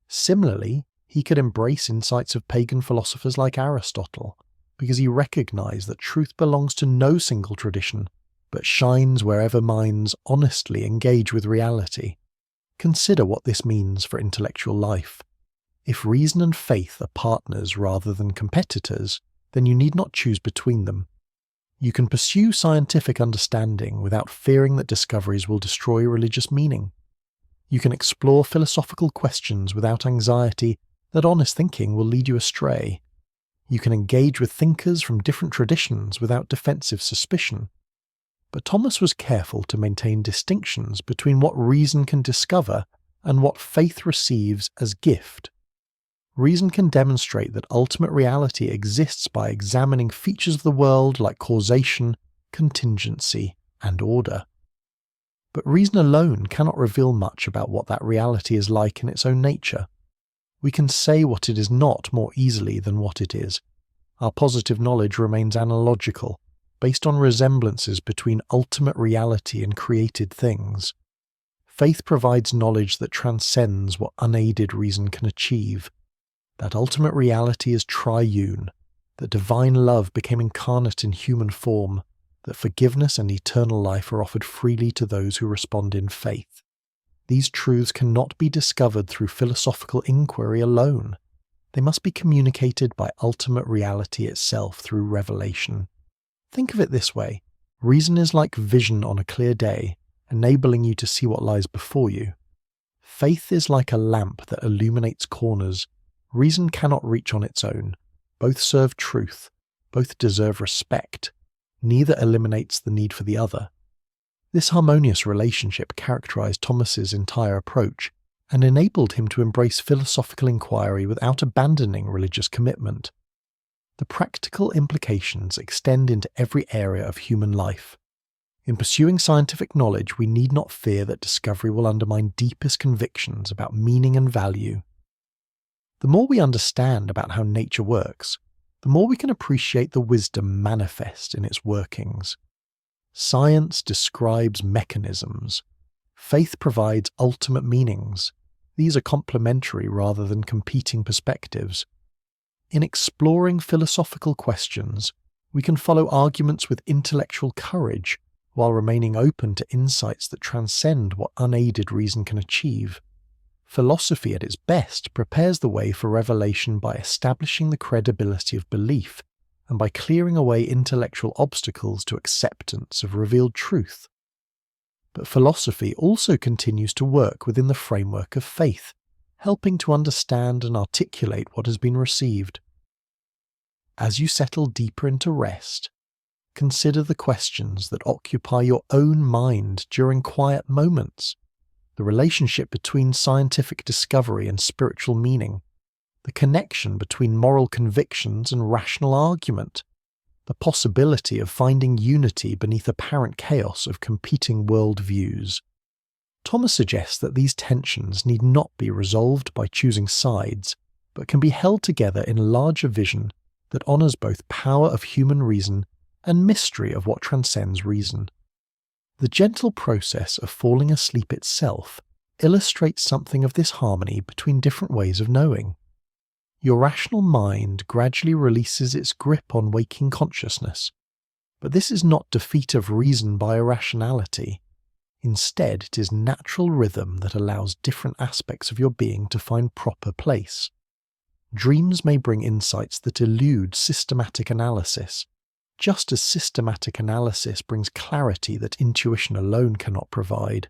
Similarly, he could embrace insights of pagan philosophers like Aristotle, because he recognized that truth belongs to no single tradition, but shines wherever minds honestly engage with reality. Consider what this means for intellectual life. If reason and faith are partners rather than competitors, then you need not choose between them. You can pursue scientific understanding without fearing that discoveries will destroy religious meaning. You can explore philosophical questions without anxiety that honest thinking will lead you astray. You can engage with thinkers from different traditions without defensive suspicion. But Thomas was careful to maintain distinctions between what reason can discover and what faith receives as gift. Reason can demonstrate that ultimate reality exists by examining features of the world like causation, contingency, and order. But reason alone cannot reveal much about what that reality is like in its own nature. We can say what it is not more easily than what it is. Our positive knowledge remains analogical, based on resemblances between ultimate reality and created things. Faith provides knowledge that transcends what unaided reason can achieve. That ultimate reality is triune, that divine love became incarnate in human form, that forgiveness and eternal life are offered freely to those who respond in faith. These truths cannot be discovered through philosophical inquiry alone. They must be communicated by ultimate reality itself through revelation. Think of it this way. Reason is like vision on a clear day, enabling you to see what lies before you. Faith is like a lamp that illuminates corners. Reason cannot reach on its own. Both serve truth. Both deserve respect. Neither eliminates the need for the other. This harmonious relationship characterized Thomas's entire approach and enabled him to embrace philosophical inquiry without abandoning religious commitment. The practical implications extend into every area of human life. In pursuing scientific knowledge, we need not fear that discovery will undermine deepest convictions about meaning and value. The more we understand about how nature works, the more we can appreciate the wisdom manifest in its workings. Science describes mechanisms. Faith provides ultimate meanings. These are complementary rather than competing perspectives. In exploring philosophical questions, we can follow arguments with intellectual courage while remaining open to insights that transcend what unaided reason can achieve. Philosophy at its best prepares the way for revelation by establishing the credibility of belief and by clearing away intellectual obstacles to acceptance of revealed truth. But philosophy also continues to work within the framework of faith, helping to understand and articulate what has been received. As you settle deeper into rest, consider the questions that occupy your own mind during quiet moments. The relationship between scientific discovery and spiritual meaning, the connection between moral convictions and rational argument, the possibility of finding unity beneath apparent chaos of competing worldviews. Thomas suggests that these tensions need not be resolved by choosing sides, but can be held together in a larger vision that honours both power of human reason and mystery of what transcends reason. The gentle process of falling asleep itself illustrates something of this harmony between different ways of knowing. Your rational mind gradually releases its grip on waking consciousness, but this is not defeat of reason by irrationality. Instead, it is natural rhythm that allows different aspects of your being to find proper place. Dreams may bring insights that elude systematic analysis, just as systematic analysis brings clarity that intuition alone cannot provide.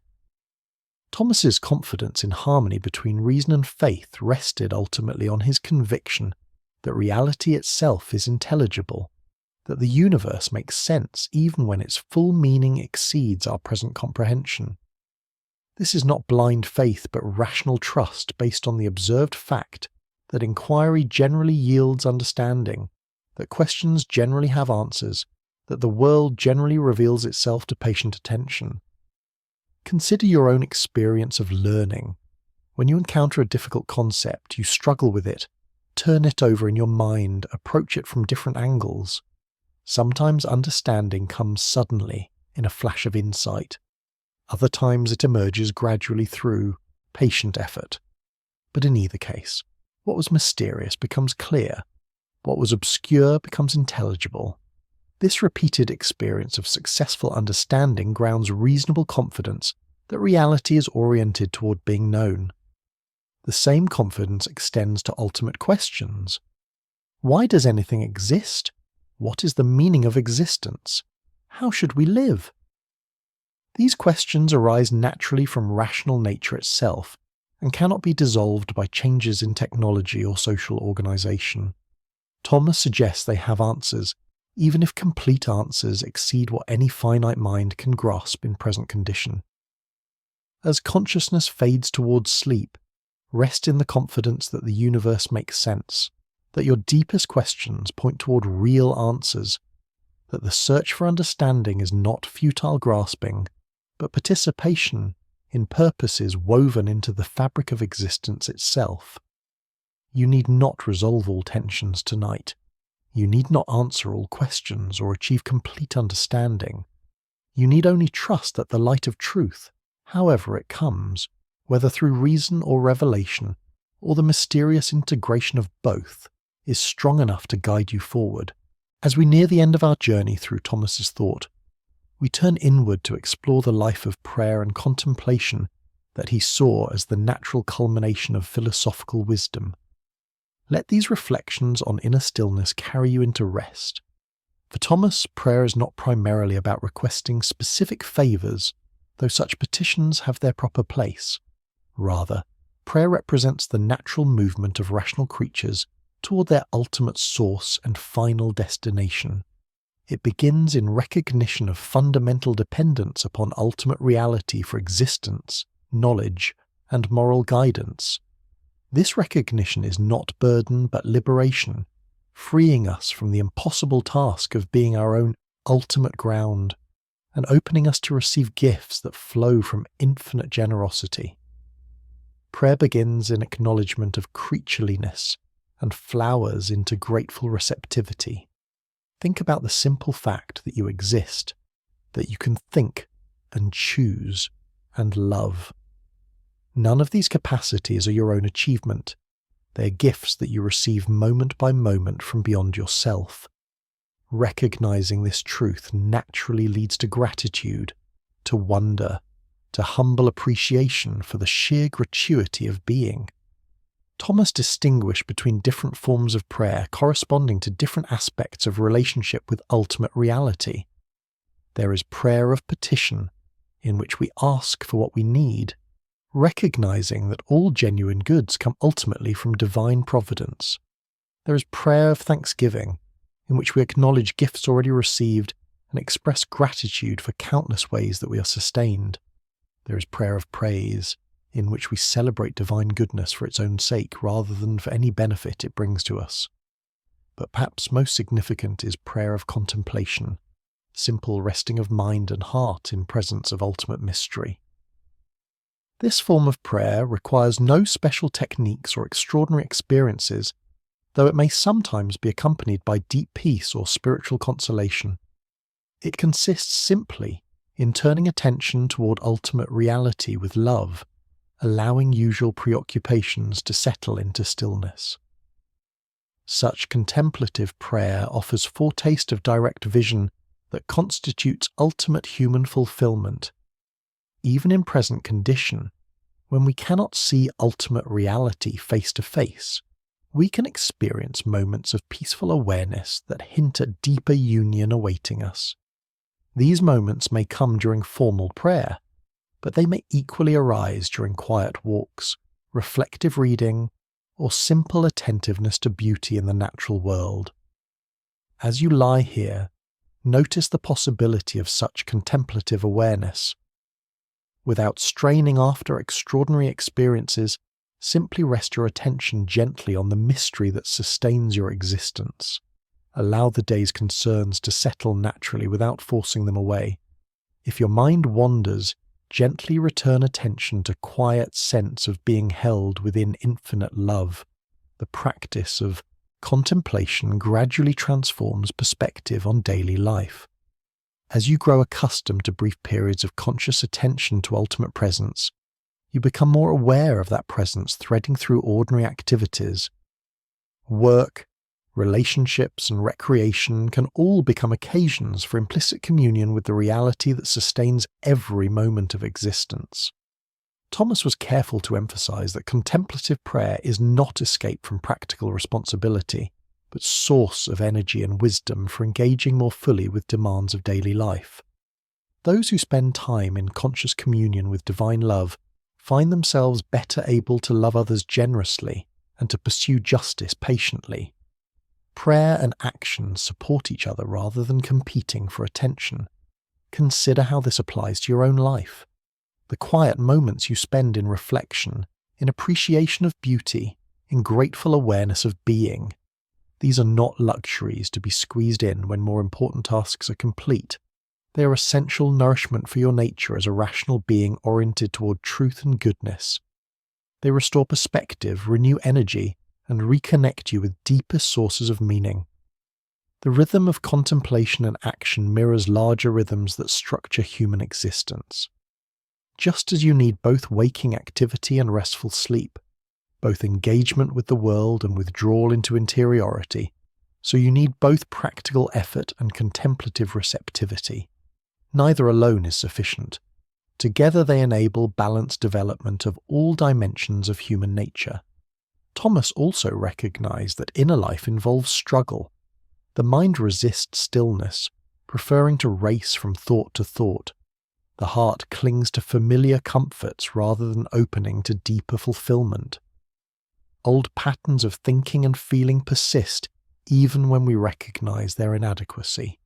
Thomas's confidence in harmony between reason and faith rested ultimately on his conviction that reality itself is intelligible, that the universe makes sense even when its full meaning exceeds our present comprehension. This is not blind faith but rational trust based on the observed fact that inquiry generally yields understanding, that questions generally have answers, that the world generally reveals itself to patient attention. Consider your own experience of learning. When you encounter a difficult concept, you struggle with it, Turn it over in your mind, approach it from different angles. Sometimes understanding comes suddenly in a flash of insight. Other times it emerges gradually through patient effort. But in either case, what was mysterious becomes clear. What was obscure becomes intelligible. This repeated experience of successful understanding grounds reasonable confidence that reality is oriented toward being known. The same confidence extends to ultimate questions. Why does anything exist? What is the meaning of existence? How should we live? These questions arise naturally from rational nature itself and cannot be dissolved by changes in technology or social organization. Thomas suggests they have answers, even if complete answers exceed what any finite mind can grasp in present condition. As consciousness fades towards sleep, rest in the confidence that the universe makes sense, that your deepest questions point toward real answers, that the search for understanding is not futile grasping, but participation in purposes woven into the fabric of existence itself. You need not resolve all tensions tonight. You need not answer all questions or achieve complete understanding. You need only trust that the light of truth, however it comes, whether through reason or revelation, or the mysterious integration of both, is strong enough to guide you forward. As we near the end of our journey through Thomas's thought, we turn inward to explore the life of prayer and contemplation that he saw as the natural culmination of philosophical wisdom. Let these reflections on inner stillness carry you into rest. For Thomas, prayer is not primarily about requesting specific favours, though such petitions have their proper place. Rather, prayer represents the natural movement of rational creatures toward their ultimate source and final destination. It begins in recognition of fundamental dependence upon ultimate reality for existence, knowledge, and moral guidance. This recognition is not burden but liberation, freeing us from the impossible task of being our own ultimate ground, and opening us to receive gifts that flow from infinite generosity. Prayer begins in acknowledgement of creatureliness and flowers into grateful receptivity. Think about the simple fact that you exist, that you can think and choose and love. None of these capacities are your own achievement. They are gifts that you receive moment by moment from beyond yourself. Recognizing this truth naturally leads to gratitude, to wonder, to humble appreciation for the sheer gratuity of being. Thomas distinguished between different forms of prayer corresponding to different aspects of relationship with ultimate reality. There is prayer of petition, in which we ask for what we need, recognizing that all genuine goods come ultimately from divine providence. There is prayer of thanksgiving, in which we acknowledge gifts already received and express gratitude for countless ways that we are sustained. There is prayer of praise, in which we celebrate divine goodness for its own sake rather than for any benefit it brings to us. But perhaps most significant is prayer of contemplation, simple resting of mind and heart in presence of ultimate mystery. This form of prayer requires no special techniques or extraordinary experiences, though it may sometimes be accompanied by deep peace or spiritual consolation. It consists simply in turning attention toward ultimate reality with love, allowing usual preoccupations to settle into stillness. Such contemplative prayer offers foretaste of direct vision that constitutes ultimate human fulfillment. Even in present condition, when we cannot see ultimate reality face to face, we can experience moments of peaceful awareness that hint at deeper union awaiting us. These moments may come during formal prayer, but they may equally arise during quiet walks, reflective reading, or simple attentiveness to beauty in the natural world. As you lie here, notice the possibility of such contemplative awareness. Without straining after extraordinary experiences, simply rest your attention gently on the mystery that sustains your existence. Allow the day's concerns to settle naturally without forcing them away. If your mind wanders, gently return attention to quiet sense of being held within infinite love, the practice of contemplation gradually transforms perspective on daily life. As you grow accustomed to brief periods of conscious attention to ultimate presence, you become more aware of that presence threading through ordinary activities. Work, relationships, and recreation can all become occasions for implicit communion with the reality that sustains every moment of existence. Thomas was careful to emphasize that contemplative prayer is not escape from practical responsibility, but source of energy and wisdom for engaging more fully with demands of daily life. Those who spend time in conscious communion with divine love find themselves better able to love others generously and to pursue justice patiently. Prayer and action support each other rather than competing for attention. Consider how this applies to your own life. The quiet moments you spend in reflection, in appreciation of beauty, in grateful awareness of being. These are not luxuries to be squeezed in when more important tasks are complete. They are essential nourishment for your nature as a rational being oriented toward truth and goodness. They restore perspective, renew energy, and reconnect you with deepest sources of meaning. The rhythm of contemplation and action mirrors larger rhythms that structure human existence. Just as you need both waking activity and restful sleep, both engagement with the world and withdrawal into interiority, so you need both practical effort and contemplative receptivity. Neither alone is sufficient. Together they enable balanced development of all dimensions of human nature. Thomas also recognized that inner life involves struggle. The mind resists stillness, preferring to race from thought to thought. The heart clings to familiar comforts rather than opening to deeper fulfillment. Old patterns of thinking and feeling persist even when we recognize their inadequacy.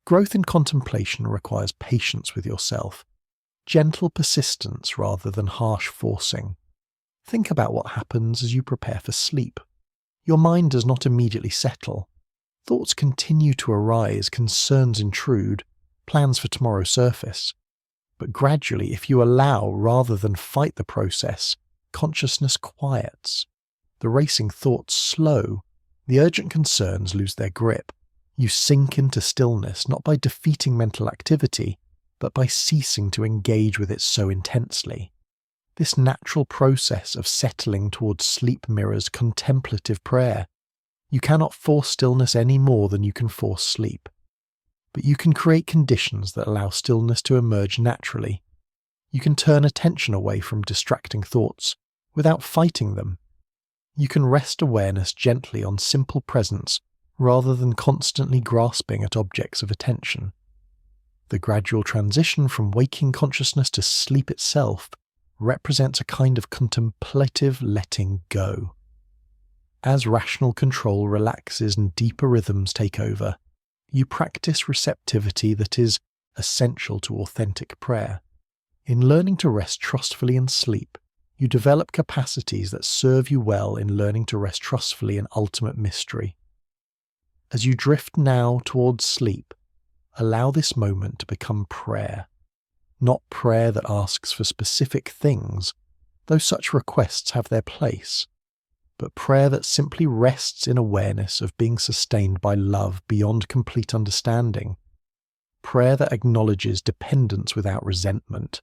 Growth in contemplation requires patience with yourself, gentle persistence rather than harsh forcing. Think about what happens as you prepare for sleep. Your mind does not immediately settle. Thoughts continue to arise, concerns intrude, plans for tomorrow surface. But gradually, if you allow rather than fight the process, consciousness quiets. The racing thoughts slow. The urgent concerns lose their grip. You sink into stillness not by defeating mental activity, but by ceasing to engage with it so intensely. This natural process of settling towards sleep mirrors contemplative prayer. You cannot force stillness any more than you can force sleep. But you can create conditions that allow stillness to emerge naturally. You can turn attention away from distracting thoughts without fighting them. You can rest awareness gently on simple presence rather than constantly grasping at objects of attention. The gradual transition from waking consciousness to sleep itself represents a kind of contemplative letting go. As rational control relaxes and deeper rhythms take over, you practice receptivity that is essential to authentic prayer. In learning to rest trustfully in sleep, you develop capacities that serve you well in learning to rest trustfully in ultimate mystery. As you drift now towards sleep, allow this moment to become prayer. Not prayer that asks for specific things, though such requests have their place, but prayer that simply rests in awareness of being sustained by love beyond complete understanding. Prayer that acknowledges dependence without resentment.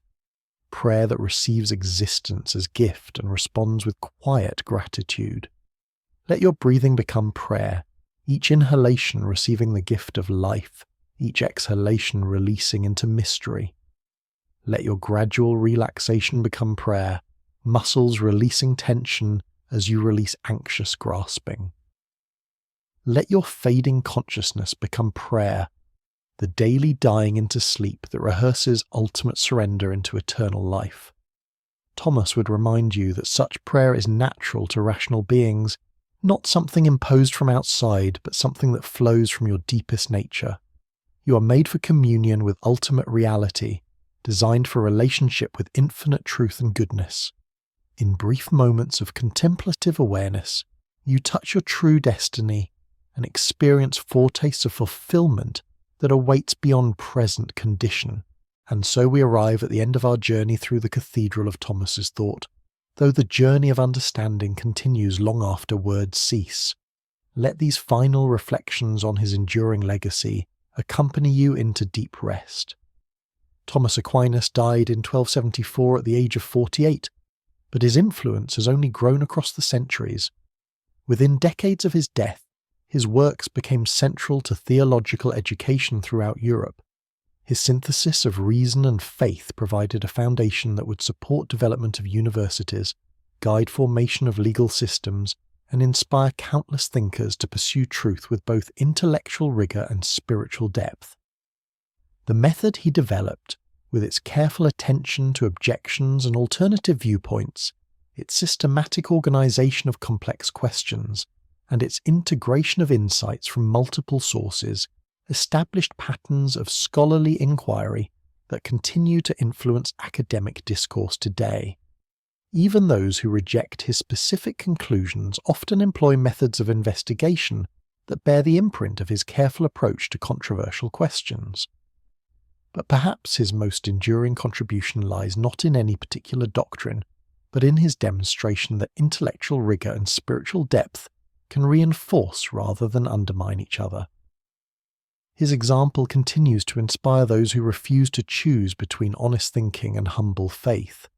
Prayer that receives existence as gift and responds with quiet gratitude. Let your breathing become prayer, each inhalation receiving the gift of life, each exhalation releasing into mystery. Let your gradual relaxation become prayer, muscles releasing tension as you release anxious grasping. Let your fading consciousness become prayer, the daily dying into sleep that rehearses ultimate surrender into eternal life. Thomas would remind you that such prayer is natural to rational beings, not something imposed from outside, but something that flows from your deepest nature. You are made for communion with ultimate reality, designed for relationship with infinite truth and goodness. In brief moments of contemplative awareness, you touch your true destiny and experience foretastes of fulfillment that awaits beyond present condition. And so we arrive at the end of our journey through the cathedral of Thomas's thought, Though the journey of understanding continues long after words cease, let these final reflections on his enduring legacy accompany you into deep rest. Thomas Aquinas died in 1274 at the age of 48, but his influence has only grown across the centuries. Within decades of his death, his works became central to theological education throughout Europe. His synthesis of reason and faith provided a foundation that would support development of universities, guide formation of legal systems, and inspire countless thinkers to pursue truth with both intellectual rigor and spiritual depth. The method he developed, with its careful attention to objections and alternative viewpoints, its systematic organization of complex questions, and its integration of insights from multiple sources, established patterns of scholarly inquiry that continue to influence academic discourse today. Even those who reject his specific conclusions often employ methods of investigation that bear the imprint of his careful approach to controversial questions. But perhaps his most enduring contribution lies not in any particular doctrine, but in his demonstration that intellectual rigor and spiritual depth can reinforce rather than undermine each other. His example continues to inspire those who refuse to choose between honest thinking and humble faith,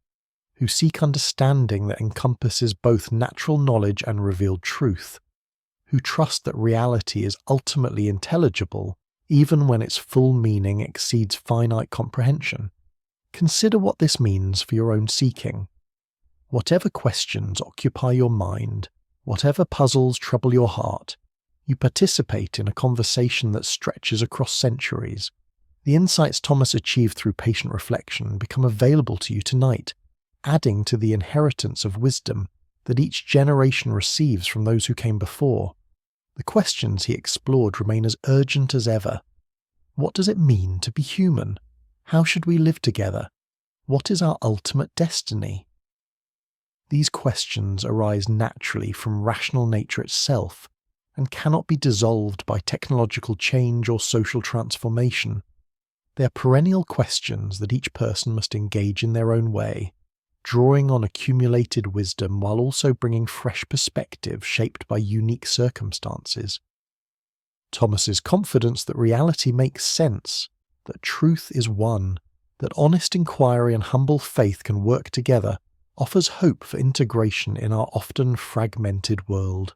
who seek understanding that encompasses both natural knowledge and revealed truth, who trust that reality is ultimately intelligible even when its full meaning exceeds finite comprehension. Consider what this means for your own seeking. Whatever questions occupy your mind, whatever puzzles trouble your heart, you participate in a conversation that stretches across centuries. The insights Thomas achieved through patient reflection become available to you tonight, adding to the inheritance of wisdom that each generation receives from those who came before. The questions he explored remain as urgent as ever. What does it mean to be human? How should we live together? What is our ultimate destiny? These questions arise naturally from rational nature itself, and cannot be dissolved by technological change or social transformation. They are perennial questions that each person must engage in their own way, drawing on accumulated wisdom while also bringing fresh perspective shaped by unique circumstances. Thomas's confidence that reality makes sense, that truth is one, that honest inquiry and humble faith can work together, offers hope for integration in our often fragmented world.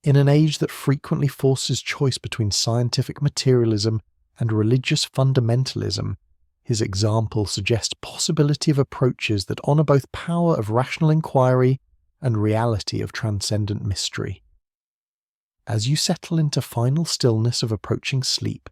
In an age that frequently forces choice between scientific materialism and religious fundamentalism, his example suggests possibility of approaches that honour both power of rational inquiry and reality of transcendent mystery. As you settle into final stillness of approaching sleep,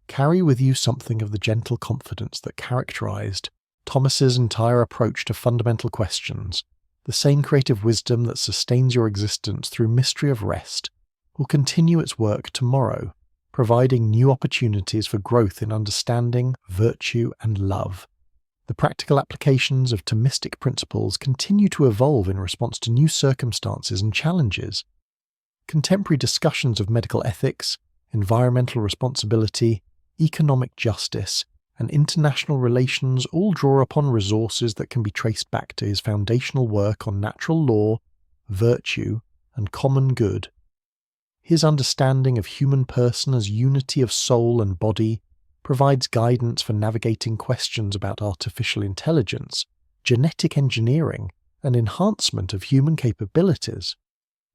carry with you something of the gentle confidence that characterized Thomas's entire approach to fundamental questions. The same creative wisdom that sustains your existence through mystery of rest will continue its work tomorrow, providing new opportunities for growth in understanding, virtue, and love. The practical applications of Thomistic principles continue to evolve in response to new circumstances and challenges. Contemporary discussions of medical ethics, environmental responsibility, economic justice, and international relations all draw upon resources that can be traced back to his foundational work on natural law, virtue, and common good. His understanding of human person as unity of soul and body provides guidance for navigating questions about artificial intelligence, genetic engineering, and enhancement of human capabilities.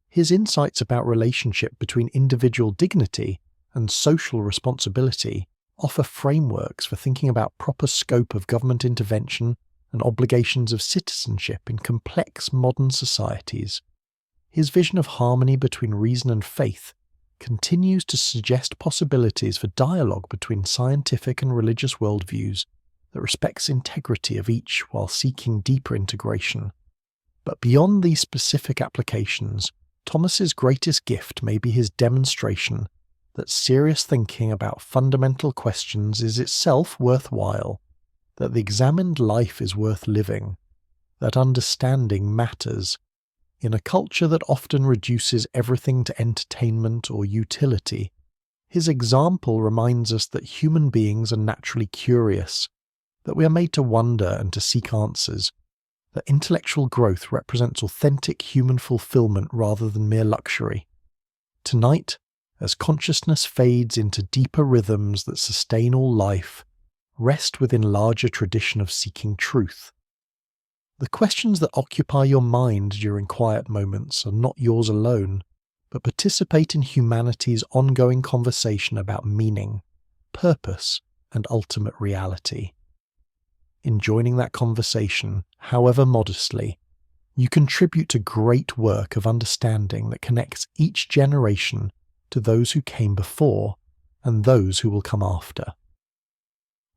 His insights about relationship between individual dignity and social responsibility offer frameworks for thinking about proper scope of government intervention and obligations of citizenship in complex modern societies. His vision of harmony between reason and faith continues to suggest possibilities for dialogue between scientific and religious worldviews that respects integrity of each while seeking deeper integration. But beyond these specific applications, Thomas's greatest gift may be his demonstration that serious thinking about fundamental questions is itself worthwhile, that the examined life is worth living, that understanding matters. In a culture that often reduces everything to entertainment or utility, his example reminds us that human beings are naturally curious, that we are made to wonder and to seek answers, that intellectual growth represents authentic human fulfillment rather than mere luxury. Tonight, as consciousness fades into deeper rhythms that sustain all life, rest within larger tradition of seeking truth. The questions that occupy your mind during quiet moments are not yours alone, but participate in humanity's ongoing conversation about meaning, purpose, and ultimate reality. In joining that conversation, however modestly, you contribute to great work of understanding that connects each generation to those who came before and those who will come after.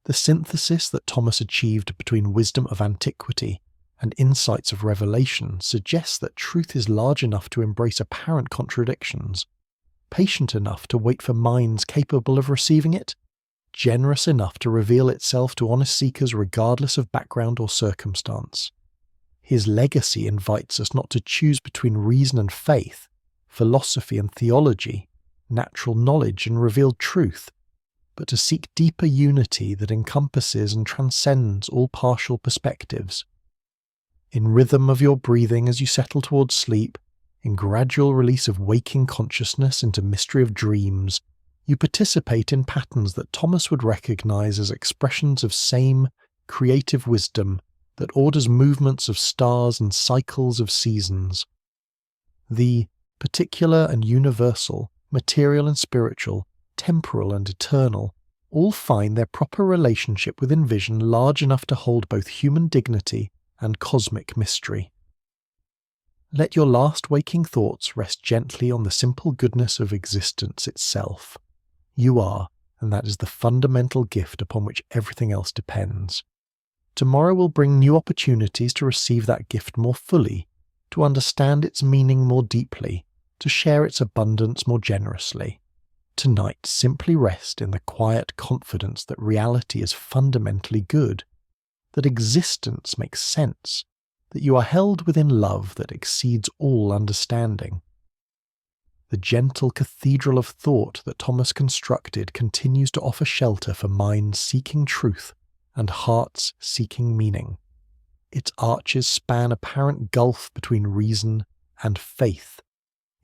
The synthesis that Thomas achieved between wisdom of antiquity and insights of revelation suggests that truth is large enough to embrace apparent contradictions, patient enough to wait for minds capable of receiving it, generous enough to reveal itself to honest seekers regardless of background or circumstance. His legacy invites us not to choose between reason and faith, philosophy and theology, natural knowledge and revealed truth, but to seek deeper unity that encompasses and transcends all partial perspectives. In rhythm of your breathing as you settle towards sleep, in gradual release of waking consciousness into mystery of dreams, you participate in patterns that Thomas would recognize as expressions of same creative wisdom that orders movements of stars and cycles of seasons. The particular and universal, material and spiritual, temporal and eternal, all find their proper relationship within vision large enough to hold both human dignity and cosmic mystery. Let your last waking thoughts rest gently on the simple goodness of existence itself. You are, and that is the fundamental gift upon which everything else depends. Tomorrow will bring new opportunities to receive that gift more fully, to understand its meaning more deeply, to share its abundance more generously. Tonight, simply rest in the quiet confidence that reality is fundamentally good, that existence makes sense, that you are held within love that exceeds all understanding. The gentle cathedral of thought that Thomas constructed continues to offer shelter for minds seeking truth and hearts seeking meaning. Its arches span apparent gulf between reason and faith.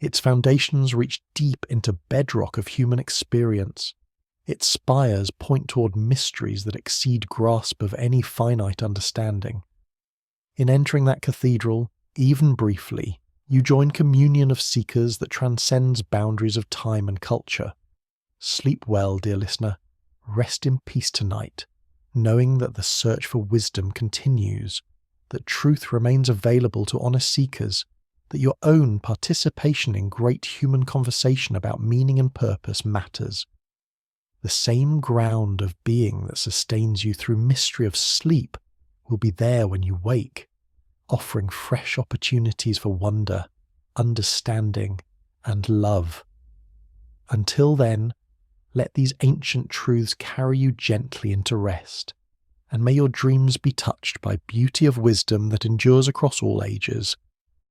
Its foundations reach deep into bedrock of human experience. Its spires point toward mysteries that exceed grasp of any finite understanding. In entering that cathedral, even briefly, you join communion of seekers that transcends boundaries of time and culture. Sleep well, dear listener. Rest in peace tonight, knowing that the search for wisdom continues, that truth remains available to honest seekers, that your own participation in great human conversation about meaning and purpose matters. The same ground of being that sustains you through mystery of sleep will be there when you wake, offering fresh opportunities for wonder, understanding, and love. Until then, let these ancient truths carry you gently into rest, and may your dreams be touched by beauty of wisdom that endures across all ages,